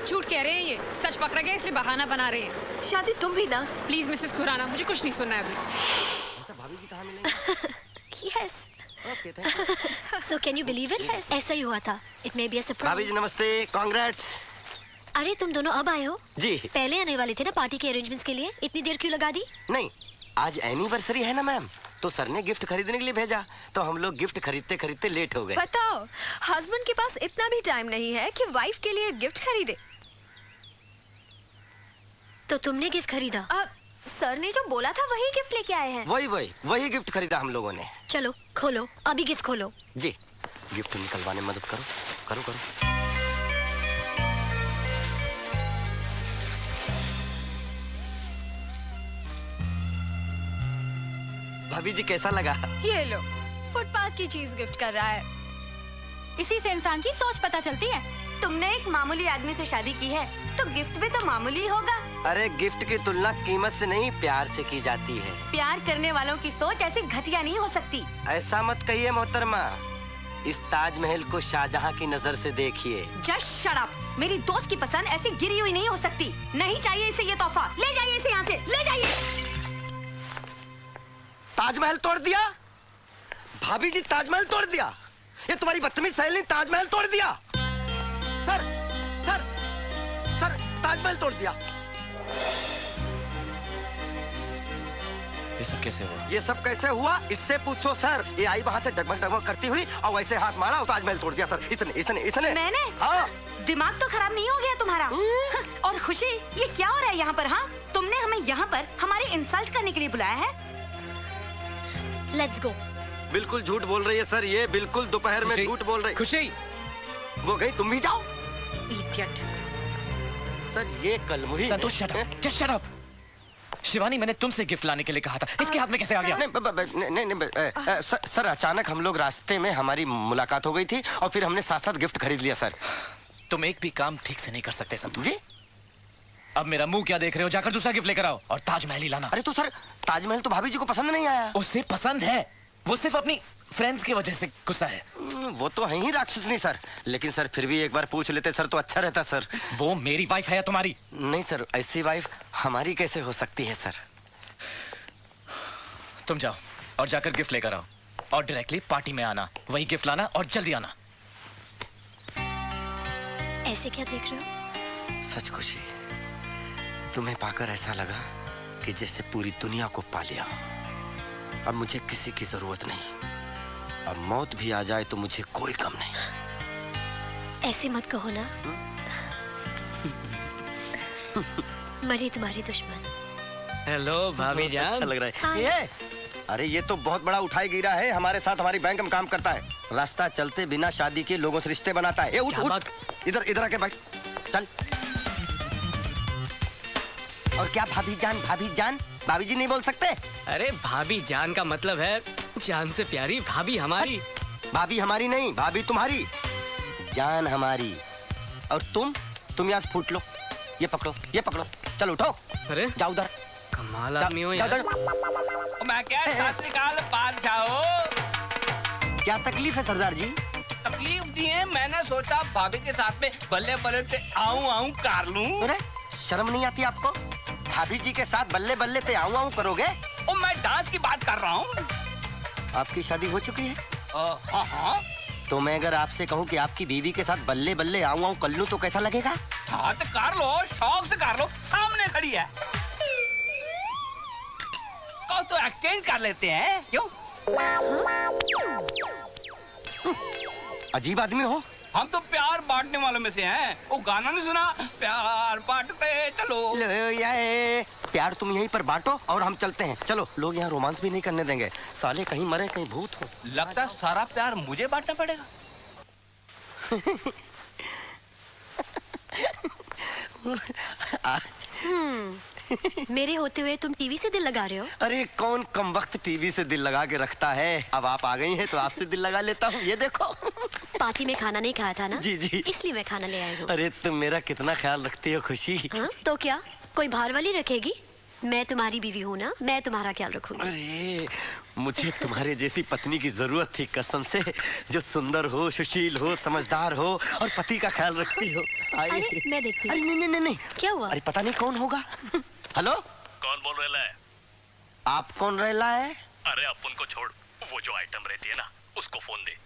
झूठ कह रहे हैं ये, सच पकड़ा गया इसलिए बहाना बना रहे हैं। शांति तुम भी ना। प्लीज मिसेस खुराना, मुझे कुछ नहीं सुनना है अभी। भाभी जी कहाँ मिलेंगे? Yes. So can you believe it? ऐसा ही हुआ था। It may be a surprise. भाभी जी नमस्ते, कांग्रेट्स। अरे तुम दोनों अब आए हो? जी। पहले आने वाले थे ना पार्टी के अरेंजमेंट्स के लिए, इतनी देर क्यों लगा दी? नहीं, आज एनिवर्सरी है ना मैम, तो सर ने गिफ्ट खरीदने के लिए भेजा, तो हम लोग गिफ्ट खरीदते खरीदते लेट हो गए। बताओ, हस्बैंड के पास इतना भी टाइम नहीं है कि वाइफ के लिए गिफ्ट खरीदे। तो तुमने गिफ्ट खरीदा? सर ने जो बोला था वही गिफ्ट लेके आए हैं। वही गिफ्ट खरीदा हम लोगों ने। चलो खोलो, अभी गिफ्ट खोलो। जी, गिफ्ट निकलवाने में मदद करो। भाभी जी कैसा लगा? ये लो, फुटपाथ की चीज गिफ्ट कर रहा है। इसी से इंसान की सोच पता चलती है। तुमने एक मामूली आदमी से शादी की है, तो गिफ्ट भी तो मामूली होगा। अरे गिफ्ट की तुलना कीमत से नहीं, प्यार से की जाती है। प्यार करने वालों की सोच ऐसी घटिया नहीं हो सकती। ऐसा मत कहिए मोहतरमा, इस ताजमहल को शाहजहां की नजर से देखिए। Just shut up. मेरी दोस्त की पसंद ऐसी गिरी हुई नहीं हो सकती। नहीं चाहिए इसे ये तोहफा। ले जाइए इसे यहाँ से, ले जाइए। ताजमहल तोड़ दिया? भाभी जी ताजमहल तोड़ दिया? ये तुम्हारी बदतमीज सहेली ने ताजमहल तोड़ दिया। सर ताजमहल तोड़ दिया। ये सब कैसे हुआ? ये सब कैसे हुआ इससे पूछो सर। ये आई वहाँ से डगमग डगमग करती हुई और वैसे हाथ मारा और ताजमहल तोड़ दिया सर। इसने मैंने? हाँ। दिमाग तो खराब नहीं हो गया तुम्हारा? और खुशी, ये क्या हो रहा है यहाँ पर? हाँ, तुमने हमें यहाँ पर हमारी इंसल्ट करने के लिए बुलाया है? Let's go. बिल्कुल झूठ बोल रही है सर, ये बिल्कुल दोपहर में झूठ बोल रही। खुशी वो गई, तुम भी जाओ। इडियट। सर ये कल मुझे Santosh shut up, just shut up. Shivani, मैंने तुमसे गिफ्ट लाने के लिए कहा था, इसके हाथ में कैसे आ गया? नहीं, सर अचानक हम लोग रास्ते में हमारी मुलाकात हो गई थी और फिर हमने साथ साथ गिफ्ट खरीद लिया सर। तुम एक भी काम ठीक से नहीं कर सकते संतोष जी। अब मेरा मुंह क्या देख रहे हो? जाकर दूसरा गिफ्ट लेकर आओ और ताजमहल ही लाना। अरे तो सर ताजमहल तो भाभी जी को पसंद नहीं आया। उसे पसंद है, वो सिर्फ अपनी फ्रेंड्स की वजह से गुस्सा है। वो तो है ही राक्षसनी सर, लेकिन सर फिर भी एक बार पूछ लेते सर तो अच्छा रहता सर। वो मेरी वाइफ है या तुम्हारी? नहीं सर, ऐसी वाइफ हमारी कैसे हो सकती है सर। तुम जाओ और जाकर गिफ्ट लेकर आओ और डायरेक्टली पार्टी में आना, वही गिफ्ट लाना और जल्दी आना। ऐसे क्या देख रहे हो? सच खुशी, तुम्हें पाकर ऐसा लगा कि जैसे पूरी दुनिया को पा लिया। अब मुझे किसी की जरूरत नहीं, अब मौत भी आ जाए तो मुझे कोई गम नहीं। ऐसे मत कहो ना। मरी तुम्हारी दुश्मन। हेलो भाभी जान। अच्छा लग रहा है ये। अरे ये तो बहुत बड़ा उठाई गिरा है, हमारे साथ हमारी बैंक में काम करता है। रास्ता चलते बिना शादी के लोगों से रिश्ते बनाता है। ये उठ उठ, इधर आके बैठ, चल। और क्या भाभी जान भाभी जी नहीं बोल सकते? अरे भाभी जान का मतलब है जान से प्यारी भाभी हमारी। भाभी हमारी नहीं, भाभी तुम्हारी, जान हमारी। और तुम यहाँ से फूट लो, ये पकड़ो, चलो उठो। अरे जाओ उधर। कमाल आदमी हो यार। मैं क्या साथ निकाल बादशाह। क्या तकलीफ है सरदार जी? तकलीफ नहीं है, मैंने सोचा भाभी के साथ में बल्ले बल्ले ते आऊं कर लूं। अरे शर्म नहीं आती आपको? भाभी जी के साथ बल्ले बल्ले ते आऊं करोगे? ओ मैं डांस की बात कर रहा हूँ। आपकी शादी हो चुकी है? हाँ। तो मैं अगर आपसे कहूँ कि आपकी बीवी के साथ बल्ले बल्ले आऊं कर लूं तो कैसा लगेगा? हाँ तो कर लो, शौक से कर लो, सामने खड़ी है। तो एक्सचेंज कर लेते हैं, क्यों? अजीब आदमी हो। हम तो प्यार बांटने वालों में से हैं। वो गाना नहीं सुना, प्यार बांटते चलो। प्यार तुम यहीं पर बांटो और हम चलते हैं। चलो, लोग यहाँ रोमांस भी नहीं करने देंगे, साले कहीं मरे कहीं भूत हो। लगता सारा प्यार मुझे बांटना पड़ेगा। मेरे होते हुए तुम टीवी से दिल लगा रहे हो? अरे कौन कम वक्त टीवी से दिल लगा के रखता है। अब आप आ गई हैं तो आपसे दिल लगा लेता हूँ। ये देखो। पार्टी में खाना नहीं खाया था ना? जी जी, इसलिए मैं खाना ले आई हूँ। अरे तुम मेरा कितना ख्याल रखती हो खुशी। हाँ? तो क्या कोई बाहर वाली रखेगी? मैं तुम्हारी बीवी हूँ ना, मैं तुम्हारा ख्याल रखूंगी। अरे मुझे तुम्हारे जैसी पत्नी की जरूरत थी कसम से, जो सुंदर हो, सुशील हो, समझदार हो और पति का ख्याल रखती हो। अरे मैं देखती हूँ। अरे नहीं, क्या हुआ? अरे पता नहीं कौन होगा। हेलो, कौन बोल रहा है? आप कौन रहला है? अरे अपन को छोड़, वो जो आइटम रहती है ना उसको फोन दे।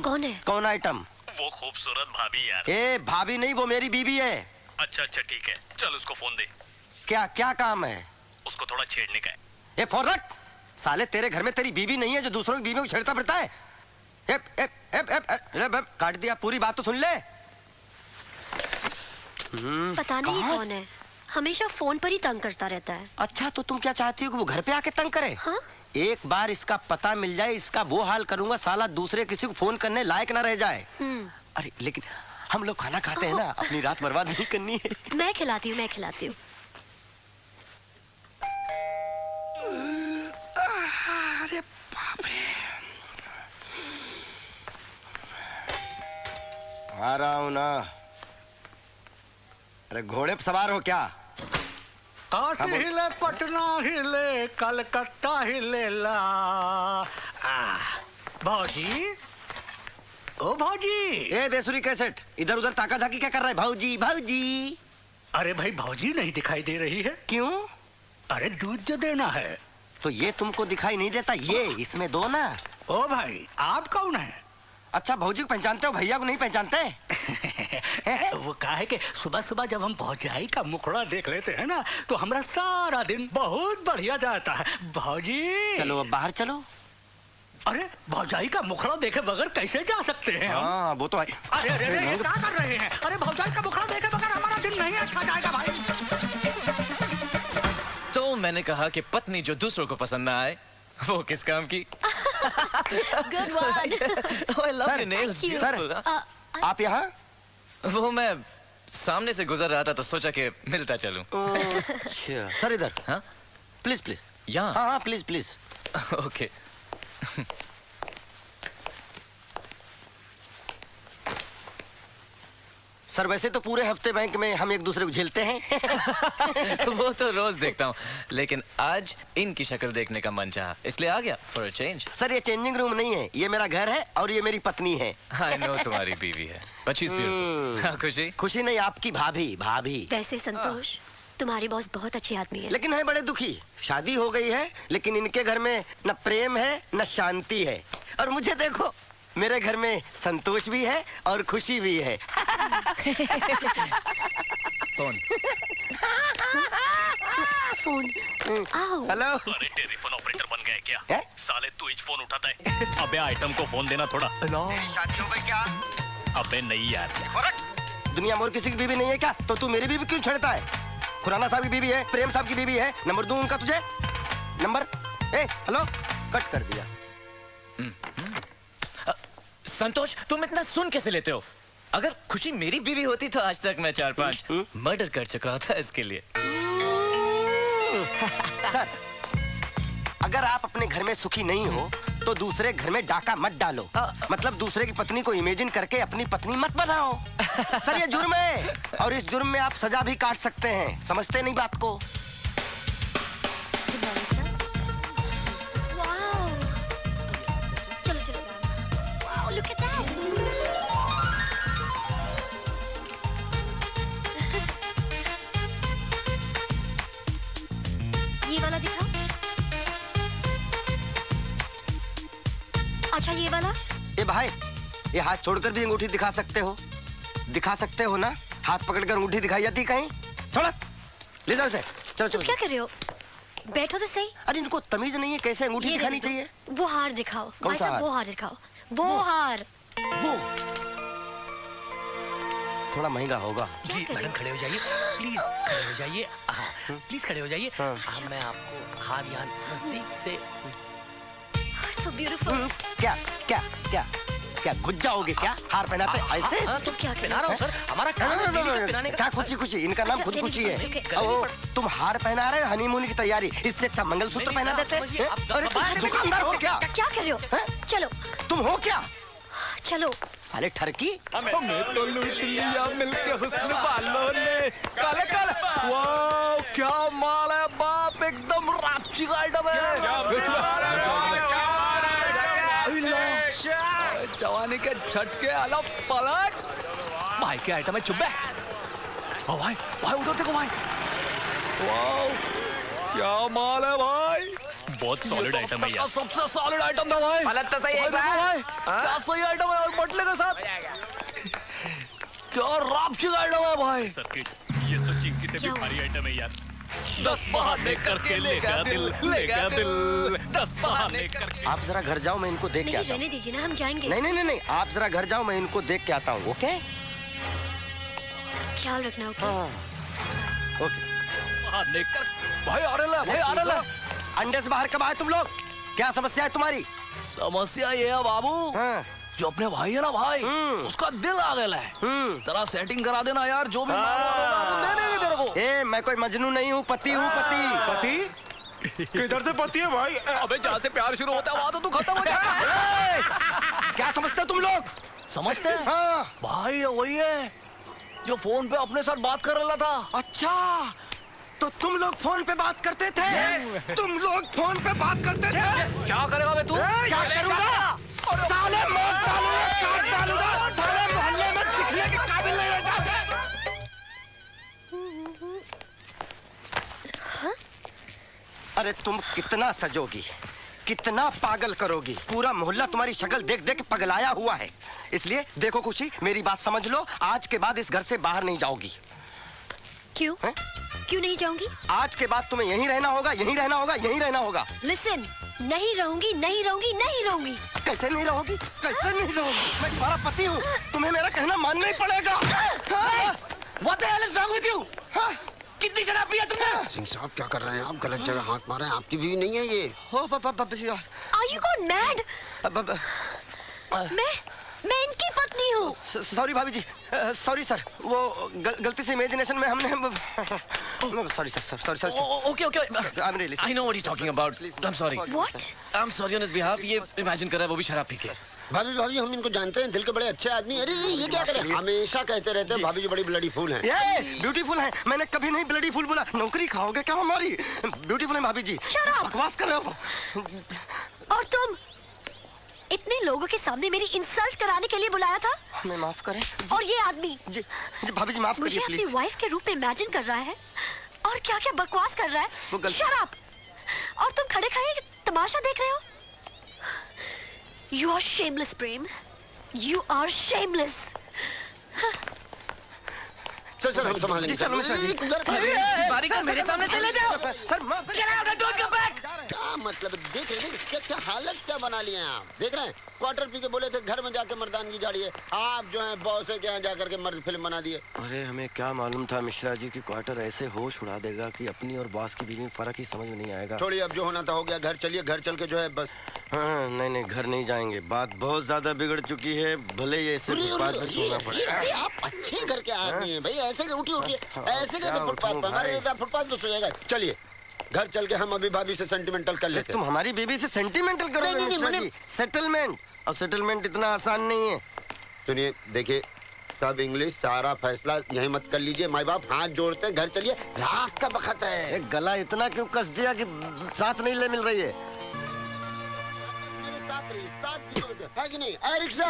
कौन है? कौन आइटम? वो खूबसूरत भाभी यार। ए भाभी नहीं, वो मेरी बीवी है। अच्छा ठीक है, चल उसको फोन दे। क्या काम है? उसको थोड़ा छेड़ने का है। ए फोन रख। साले तेरे घर में तेरी बीवी नहीं है जो दूसरों की बीवी को छेड़ता फिरता है? काट दिया, पूरी बात तो सुन ले। पता नहीं कौन है, हमेशा फोन पर ही तंग करता रहता है। अच्छा तो तुम क्या चाहती हो कि वो घर पे आके तंग करे? हाँ? एक बार इसका पता मिल जाए, इसका वो हाल करूंगा साला दूसरे किसी को फोन करने लायक ना रह जाए। अरे लेकिन हम लोग खाना खाते हैं ना, अपनी रात बर्बाद नहीं करनी है। मैं खिलाती हूँ। अरे बाप रे, आ रहा हूं ना। अरे घोड़े पे सवार हो क्या? काशी हिले, पटना हिले, कलकत्ता हिले ला। भौजी, ओ भौजी। ए बेसुरी कैसेट, इधर उधर ताका झाकी क्या कर रहा है? भाऊजी। अरे भाई भौजी नहीं दिखाई दे रही है। क्यों? अरे दूध जो देना है। तो ये तुमको दिखाई नहीं देता, ये इसमें दो ना। ओ भाई, आप कौन है? अच्छा भौजी को पहचानते हो, भैया को नहीं पहचानते? वो कहा है कि सुबह सुबह जब हम भौजाई का मुखड़ा देख लेते हैं ना तो हमारा सारा दिन बहुत बढ़िया जाता है। भौजी चलो अब बाहर चलो। अरे भौजाई का मुखड़ा देखे बगैर कैसे जा सकते हैं हम? हाँ वो तो है। अरे अरे अरे क्या कर रहे हैं? अरे भौजाई का मुखड़ा देखे बगैर हमारा दिन नहीं अच्छा जाएगा भाई। तो मैंने कहा कि पत्नी जो दूसरों को पसंद ना आए वो किस काम की? Good one. Oh, I love your nails. Thank you. Beautiful, huh? आप यहाँ? वो मैं सामने से गुजर रहा था तो सोचा कि मिलता चलूं। अच्छा सर इधर। हाँ प्लीज प्लीज। यहाँ? हाँ हाँ प्लीज प्लीज। ओके। सर वैसे तो पूरे हफ्ते बैंक में हम एक दूसरे को झेलते हैं। वो तो रोज देखता हूँ, लेकिन आज इनकी शक्ल देखने का मन चाहा, इसलिए आ गया फॉर अ चेंज। सर ये चेंजिंग रूम नहीं है, ये मेरा घर है और ये मेरी पत्नी है। आई नो तुम्हारी बीवी है, but she's beautiful। हाँ, खुशी? खुशी नहीं, आपकी भाभी। भाभी वैसे संतोष तुम्हारी बॉस बहुत अच्छी आदमी है, लेकिन है बड़े दुखी। शादी हो गई है लेकिन इनके घर में न प्रेम है न शांति है। और मुझे देखो, मेरे घर में संतोष भी है और खुशी भी है। Phone phone hello. अरे टेलीफोन ऑपरेटर बन गए क्या? है? साले तू ही फोन उठाता है। अबे आइटम को फोन देना थोड़ा। शादी हो गई क्या? अबे नहीं यार। दुनिया में और किसी की बीवी नहीं है क्या? तो तू मेरी बीवी क्यों छेड़ता है? खुराना साहब की बीवी है, प्रेम साहब की बीवी है। नंबर दूं उनका तुझे? नंबर? हेलो, कट कर दिया। संतोष तुम इतना सुन कैसे लेते हो? अगर खुशी मेरी बीवी होती तो आज तक मैं 4-5 मर्डर कर चुका था इसके लिए। सर, अगर आप अपने घर में सुखी नहीं हो तो दूसरे घर में डाका मत डालो। मतलब दूसरे की पत्नी को इमेजिन करके अपनी पत्नी मत बनाओ। सर ये जुर्म है और इस जुर्म में आप सजा भी काट सकते हैं। समझते नहीं बात को? Look at that. ये वाला दिखाओ। अच्छा ये वाला? ए भाई, ये हाथ छोड़कर भी अंगूठी दिखा सकते हो? दिखा सकते हो ना? हाथ पकड़कर अंगूठी दिखाई जाती कहीं? छोड़, ले जाओ इसे। चलो चलो। क्या कर रहे हो? बैठो तो सही। अरे इनको तमीज नहीं है कैसे अंगूठी दिखानी चाहिए? वो हार दिखाओ। कौन सा हार? वो हार दिखाओ। वो हार। वो थोड़ा महंगा होगा। जी मैडम खड़े हो जाइए प्लीज, खड़े हो जाइए। प्लीज खड़े हो जाइए। मैं आपको हार यहाँ नजदीक से। So beautiful. क्या क्या क्या क्या घुस जाओगे क्या? हार पहनाते ऐसे? तुम क्या पहना रहा हूँ सर, हमारा काम है बीवी को पहनाने का। क्या खुशी खुशी? इनका नाम खुद खुशी है। ओ, तुम हार पहना रहे हो हनीमून की तैयारी, इससे अच्छा मंगलसूत्र पहना देते। अरे दुकानदार हो क्या? क्या कर रहे हो? चलो। तुम हो क्या? चलो। साले ठरकी। हमें तो लूट लिया मिलके हुस्न वालों ने। काले काले, वाह क्या माल है बाप, एकदम रापची का आइटम है। जवानी के झटके अलग पलट। भाई के आइटम है चुब्बे। ओ भाई, भाई उधर देखो भाई। वाह क्या माल है भाई। बहुत सॉलिड आइटम है यार। सबसे सॉलिड आइटम था भाई। पलट तो सही है भाई। क्या सही आइटम है और बटले के साथ। क्या रापची का आइटम है भाई। सर्किट, ये तो चिंकी से भी भारी आइटम है यार। 10 बहाने करके ले गया दिल, ले गया दिल। 10 बहाने करके। आप जरा घर जाओ, मैं इनको देख के आता हूँ। रहने दीजिए ना, हम जाएंगे। नहीं, आप जरा घर जाओ, मैं इनको देख के आता हूँ। ओके? ख्याल रखना। ओके। बहाने कर। भाई आ रहे ला। अंडे से बाहर कब आए तुम लोग? क्या समस्या है तुम्हारी? समस्या ये है बाबू, जो अपने भाई है ना भाई, उसका दिल आ गया है। जरा सेटिंग करा देना यार, जो भी दे देंगे तेरे को। ए, मैं कोई मजनू नहीं हूँ, पति हूँ। पति? किधर से पति है भाई? अबे जहाँ से प्यार शुरू होता है वहाँ तो तू खत्म हो जाता है। क्या समझते हो तुम लोग? समझते हैं? हाँ। भाई ये वही है जो फोन पे अपने साथ बात कर रहा था। अच्छा, तो तुम लोग फोन पे बात करते थे? तुम लोग फोन पे बात करते थे? क्या करेगा बे तू? क्या करूँगा? साले मार डालूंगा, काट डालूंगा। साले मोहल्ले में दिखने के काबिल नहीं रहता। अरे तुम कितना सजोगी, कितना पागल करोगी? पूरा मोहल्ला तुम्हारी शक्ल देख देख के पगलाया हुआ है। इसलिए देखो खुशी, मेरी बात समझ लो, आज के बाद इस घर से बाहर नहीं जाओगी। क्यों? क्यों नहीं जाऊंगी? आज के बाद तुम्हें यहीं रहना होगा, यहीं रहना होगा, यहीं रहना होगा। लिसन, नहीं रहूंगी, नहीं रहूंगी, नहीं रहूंगी। कैसे नहीं रहोगी? कैसे नहीं रहोगी? मैं तुम्हारा पति हूँ, तुम्हें मेरा कहना मानना ही पड़ेगा। What the hell is wrong with you? कितनी शराब पिया तुमने? सिंह साहब क्या कर रहे हैं आप? गलत जगह हाथ मारे हैं। आपकी बीवी नहीं है ये। Are you gone mad? मैं इनकी पत्नी हूँ। सॉरी भाभी जी, सॉरी सर, वो गलती से इमेजिनेशन में हमने sorry sir, sorry. Okay. I know what he's talking about. I'm sorry. What? I'm sorry on his behalf. ये इमेजिन कर रहा है वो भी शराब पी के। भाभी हम इनको जानते हैं, दिल के बड़े अच्छे आदमी। अरे ये क्या करे? हमेशा कहते रहते हैं भाभी जी बड़ी ब्लडी फूल हैं। ये ब्यूटीफुल हैं। मैंने कभी नहीं ब्लडी फूल बोला। नौकरी खाओगे क्या हमारी? ब्यूटीफुल हैं भाभी जी। बकवास कर रहे हो। और तुम इतने लोगों के सामने मेरी इंसल्ट कराने के लिए बुलाया था? हमें माफ करें। और ये आदमी जी भाभी जी माफ मुझे करिए अपनी वाइफ के रूप में इमेजिन कर रहा है और क्या क्या बकवास कर रहा है। Shut up! और तुम खड़े खड़े तमाशा देख रहे हो। You are shameless, Prem. You are shameless. Sir हम संभालेंगे। चलो मिश्रा जी। बारी का मेरे सामने से ले जाओ। सर माफ करिए। Get out and don't come back. क्या मतलब? देख रहे हैं क्या हालत क्या बना लिए हैं आप? देख रहे हैं, क्वार्टर पी के बोले थे घर में जाके मर्दानगी झाड़िए। आप जो है बॉस के यहाँ जाकर के मर्द फिल्म बना दिए। अरे हमें क्या मालूम था मिश्रा जी कि क्वार्टर ऐसे होश उड़ा देगा कि अपनी और बॉस की बीच में फर्क ही समझ में नहीं आएगा। छोड़िए, अब जो होना था हो गया। घर चलिए, घर चल के जो है बस। हाँ नहीं, घर नहीं जाएंगे। बात बहुत ज्यादा बिगड़ चुकी है। भले ये ऐसे फुटपाथ पे सोना पड़ेगा। आप अच्छे घर के आदमी हैं भाई, ऐसे उठिए ऐसे कैसे फुटपाथ पर? हमारे फुटपाथ पे सोएगा। चलिए घर चल के हम अभी भाभी से सेंटिमेंटल कर लेते। तुम हमारी बीबी से सेंटिमेंटल करोगे मिश्रा जी? सेटलमेंट, और सेटलमेंट इतना आसान नहीं है। सुनिए, देखिए सब इंग्लिश, सारा फैसला यही मत कर लीजिए। माँ बाप हाथ जोड़ते हैं, घर चलिए, रात का वक्त है। गला इतना क्यों कस दिया कि सांस नहीं ले मिल रही है? है कि नहीं? अरे रिक्शा,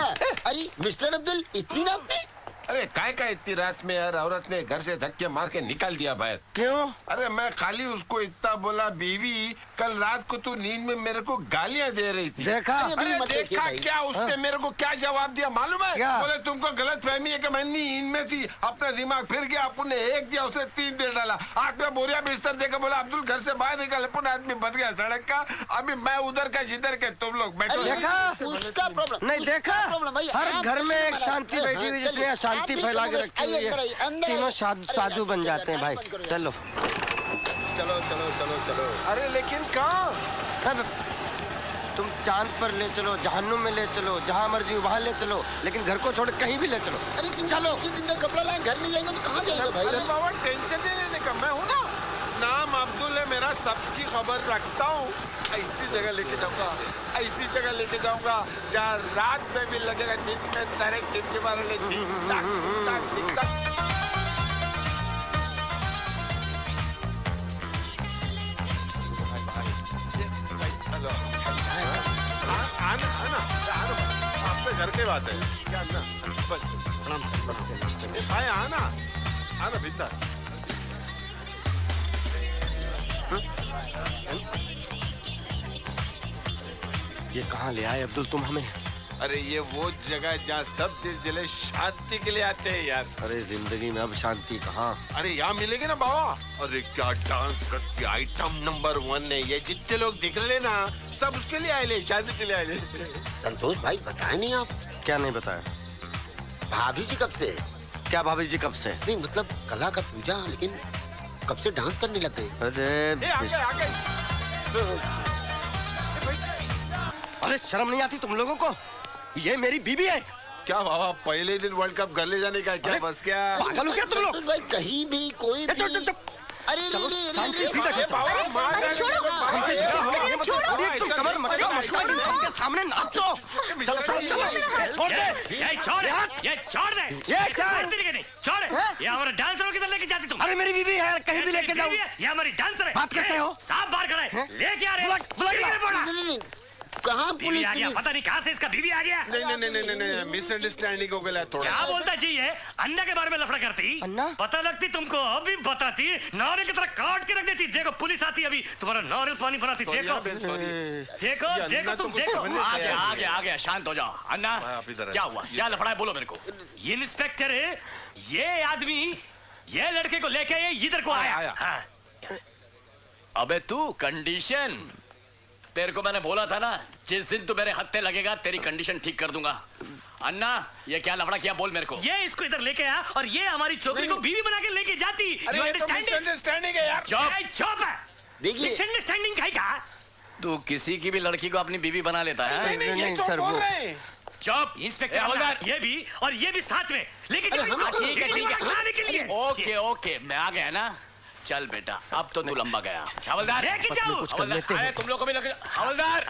अरे मिस्टर अब्दुल, इतनी रात में? अरे काय इतनी रात में यार? औरत ने घर से धक्के मार के निकाल दिया बाहर। क्यों? अरे मैं खाली उसको इतना बोला, बीवी कल रात को तू नींद में मेरे को गालियां दे रही थी। देखा? अरे देखा क्या? उसने मेरे को क्या जवाब दिया मालूम है? बोले तुमको गलत फहमी है कि मैं नींद में थी, अपना दिमाग फिर गया। अपने एक दिया, उसने 3 दे डाला। आठ में बोरिया बिस्तर देखा, बोला अब्दुल घर से बाहर निकल। पुनः आदमी बन गया सड़क का। अभी मैं उधर का जिधर के तुम लोग बैठो। देखा? उसका प्रॉब्लम नहीं देखा? हर घर में एक शांति बैठी हुई जिसमें शांति फैला के रखी हुई है। तीनों साधु बन जाते हैं भाई। चलो चलो चलो चलो चलो। अरे लेकिन कहाँ? तुम चांद पर ले चलो, जहन्नुम में ले चलो, जहाँ मर्जी वहाँ ले चलो, लेकिन घर को छोड़ कहीं भी ले चलो। अरे चलो, दिन का कपड़ा लाए, घर नहीं जाएंगे तो कहाँ जाएंगे भाई? अरे बाबा टेंशन नहीं लेने का, मैं हूँ ना। नाम अब्दुल है मेरा, सबकी खबर रखता हूँ। ऐसी जगह लेके जाऊंगा, ऐसी जगह लेके जाऊंगा जहाँ रात में भी लगेगा दिन में तारे टिमके मारे ले। ठीक ठाक ठीक ठाक ठीक ठाक। आपके घर के बात है क्या? भाई आना भीतर। ये कहाँ ले आए अब्दुल तुम हमें? अरे ये वो जगह जहाँ सब दिल जले शांति के लिए आते हैं यार। अरे जिंदगी में अब शांति कहाँ? अरे यहाँ मिलेगी ना बाबा। अरे क्या डांस करती, आइटम नंबर 1 है ये। जितने लोग दिख रहे ना सब उसके लिए आए, शादी के लिए आए। संतोष भाई बताए नहीं आप? क्या नहीं बताया? भाभी जी कब से? क्या भाभी जी कब से? नहीं मतलब कला का पूजा, लेकिन कब से डांस करने लग गए? अरे शर्म नहीं आती तुम लोगों को? ये मेरी बीबी है। क्या बाबा पहले दिन वर्ल्ड कप घर ले जाने का क्या बस? क्या पागल हो क्या तुम लोग? भाई कहीं भी कोई भी... अरे सामने नाचो। ये हमारा डांसर किधर लेके जाती तुम? अरे मेरी बीवी है, कहीं भी लेके जाओ। ये हमारी डांसर है। बात करते हो? साफ बाहर खड़ा है, लेके आ रहे हैं। कहाँ बीवी पुलिस आ गया, पता नहीं कहाँ से इसका बीवी आ गया। नहीं मिसअंडरस्टैंडिंग हो गया थोड़ा। क्या बोलता जी है? अन्ना के बारे में लफड़ा करती। अन्ना? पता लगती तुमको, अभी बताती, नारियल की तरह काट के रख देती। देखो पुलिस आती अभी, तुम्हारा नारियल पानी बनाती। देखो देखो तुम देखो। आ गया, शांत हो जाओ। अन्ना क्या हुआ, क्या लफड़ा है, बोलो मेरे को। इंस्पेक्टर है ये आदमी, ये लड़के को लेके इधर को आया। हाँ। अबे तू कंडीशन, तेरे को मैंने बोला था ना, जिस दिन तू मेरे हत्थे लगेगा तेरी कंडीशन ठीक कर दूंगा। अन्ना ये क्या लफड़ा किया, बोल मेरे को। ये इसको इधर लेके आया और ये हमारी छोकरी को बीवी बना के लेके जाती। मिसअंडरस्टैंडिंग है यार। चुप है। मिसअंडरस्टैंडिंग का तू किसी की भी लड़की को अपनी बीवी बना लेता है। नहीं सर, वो चुप। इंस्पेक्टर हवलदार ये भी साथ में लेके खाने के लिए। ओके मैं आ गया ना। चल बेटा अब तो तू लंबा गया। हवलदार लेके जाओ। अरे तुम लोग को भी लेके हवलदार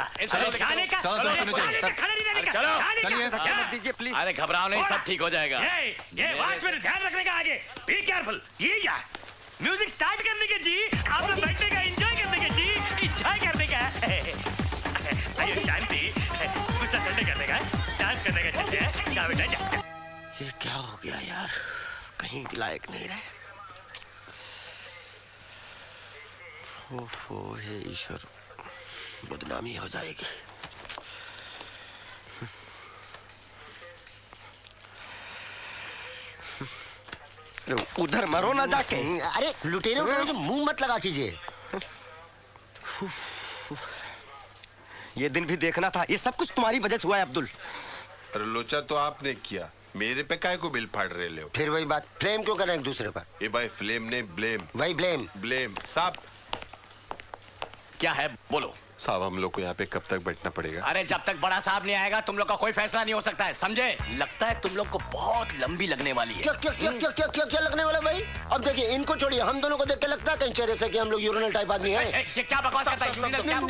खाने का चलो। अरे घबराओ नहीं, सब ठीक हो जाएगा। ये वॉचमैन ध्यान रखने का, आगे बी केयरफुल। ये यार म्यूजिक स्टार्ट करने के जी, आप लोग बैठने का, एंजॉय करने के जी, एंजॉय करने का। आइए शांति, गुस्सा ठंडे करने का, डांस करने का। चलिए जा बेटा जा। ये क्या हो गया यार, कहीं लायक नहीं रहे। ओहो हे ईश्वर, बदनामी हो जाएगी। उधर मरो ना जाके। अरे लुटेरों को मुंह मत लगा कीजिए। ये दिन भी देखना था, ये सब कुछ तुम्हारी वजह से हुआ है अब्दुल। अरे लोचा तो आपने किया, मेरे पे काय को बिल फाड़ रहे हो। फिर वही बात, फ्लेम क्यों करें एक दूसरे पर। ये भाई फ्लेम ने ब्लेम। वही ब्लेम साहब क्या है बोलो। साहब हम लोग को यहाँ पे कब तक बैठना पड़ेगा? अरे जब तक बड़ा साहब नहीं आएगा तुम लोग का कोई फैसला नहीं हो सकता है, समझे? लगता है तुम लोग को बहुत लंबी लगने वाली है। क्या लगने वाला भाई? अब देखिए इनको छोड़िए, हम दोनों को देख के लगता है कहीं चेहरे से कि हम लोग यूरिनल टाइप आदमी हैं। ये क्या बकवास करता है?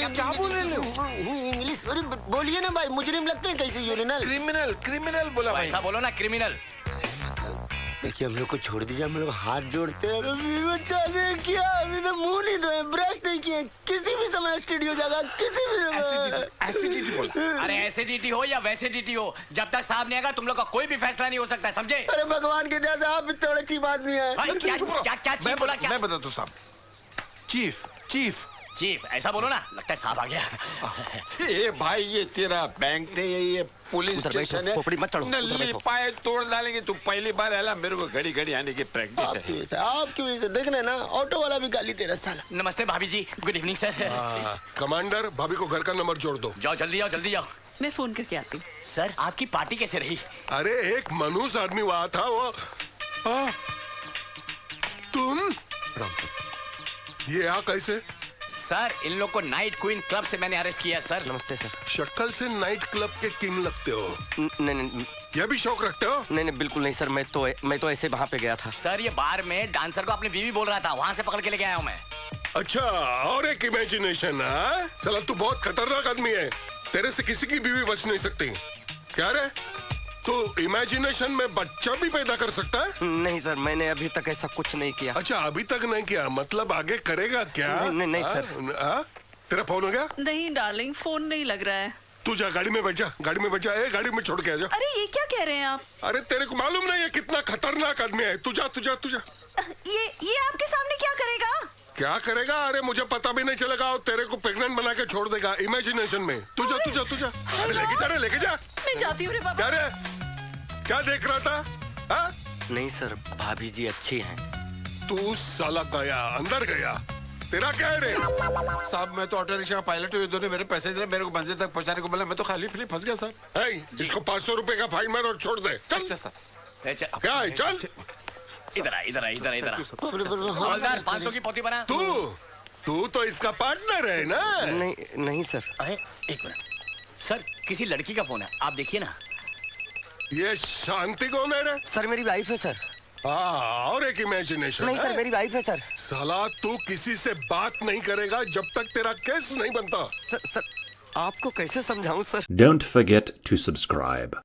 क्या बोल रहे हो? इंग्लिश बोलिए ना भाई, मुजरिम लगते हैं कैसे यूरिनल? क्रिमिनल बोला भाई। ऐसा बोलो ना, क्रिमिनल। देखिए हम लोग को छोड़ दीजिए, हम लोग हाथ जोड़ते हैं। क्या अभी तो मुंह नहीं धोए, ब्रश नहीं किए, किसी भी समय स्टूडियो जाएगा, किसी भी समय। एसिडिटी बोला। अरे एसिडिटी हो या वैसिडिटी हो, जब तक साहब नहीं आएगा तुम लोग का कोई भी फैसला नहीं हो सकता है, समझे? अरे भगवान के दया से आप भी थोड़े चीफ आदमी है। क्या चीफ बोला? क्या मैं बताता हूँ साहब। चीफ ऐसा बोलो ना, लगता है साहब आ गया। ये भाई ये तेरा बैंक नहीं है, ये पुलिस स्टेशन है। खोपड़ी मत चढ़ो, नल्ली पाए तोड़ डालेंगे। तू पहली बार आया, मेरे को घड़ी आने की प्रैक्टिस है। आपकी वजह से देखने ना, ऑटो वाला भी गाली दे रहा साला। नमस्ते भाभी जी, गुड इवनिंग सर। कमांडर भाभी को घर का नंबर जोड़ दो। जाओ जल्दी जाओ। मैं फोन करके आती हूँ। सर आपकी पार्टी कैसे रही? अरे एक मनुष्य आदमी वहाँ था, वो तुम ये यहाँ कैसे? सर इन लोग को नाइट क्वीन क्लब से मैंने अरेस्ट किया सर। नमस्ते सर। शक्ल से नाइट क्लब के किंग लगते हो। नहीं यह भी शौक रखते हो? नहीं बिल्कुल नहीं सर, मैं तो ऐसे वहाँ पे गया था। सर ये बार में डांसर को अपनी बीवी बोल रहा था, वहाँ से पकड़ के लेके आया हूँ मैं। अच्छा, और एक इमेजिनेशन है। साला तू बहुत खतरनाक आदमी है, तेरे से किसी की बीवी बच नहीं सकती। क्या रे, तो इमेजिनेशन में बच्चा भी पैदा कर सकता है? नहीं सर, मैंने अभी तक ऐसा कुछ नहीं किया। अच्छा अभी तक नहीं किया, मतलब आगे करेगा क्या? नहीं सर। तेरा फोन हो गया? नहीं डार्लिंग, फोन नहीं लग रहा है। तू जा गाड़ी में बैठ जा, गाड़ी में छोड़ के आ जा। अरे ये क्या कह रहे हैं आप? अरे तेरे को मालूम नहीं है कितना खतरनाक आदमी है। तू जा। ये आपके सामने क्या करेगा? क्या करेगा? अरे मुझे पता भी नहीं चलेगा, और तेरे को प्रेग्नेंट बना के छोड़ देगा इमेजिनेशन में। तू जा। अरे लेके जा। मैं जाती हूँ रे बाबा। क्या देख रहा था? हा? नहीं सर, भाभी जी अच्छी हैं। तू साला गया, अंदर गया। तेरा क्या है रे? साहब मैं तो ऑटो रिक्शा का पायलट हूँ, ये दोनों मेरे पैसे दे, मेरे को मंजिल तक पहुँचाने को बोला, मैं तो खाली फंस गया सर। जिसको 500 रुपए का फाइन मार और छोड़ दे। चल सर। क्या है? चल इधर हवलदार 500 की पोती बना। तू तो इसका पार्टनर है ना? नहीं सर। एक मिनट सर, किसी लड़की का फोन है, आप देखिए ना। ये शांति कौन है? सर मेरी वाइफ है सर। और एक इमेजिनेशन। नहीं सर, मेरी वाइफ है सर। साला तू किसी से बात नहीं करेगा जब तक तेरा केस नहीं बनता। सर आपको कैसे समझाऊं sir? Don't forget to subscribe.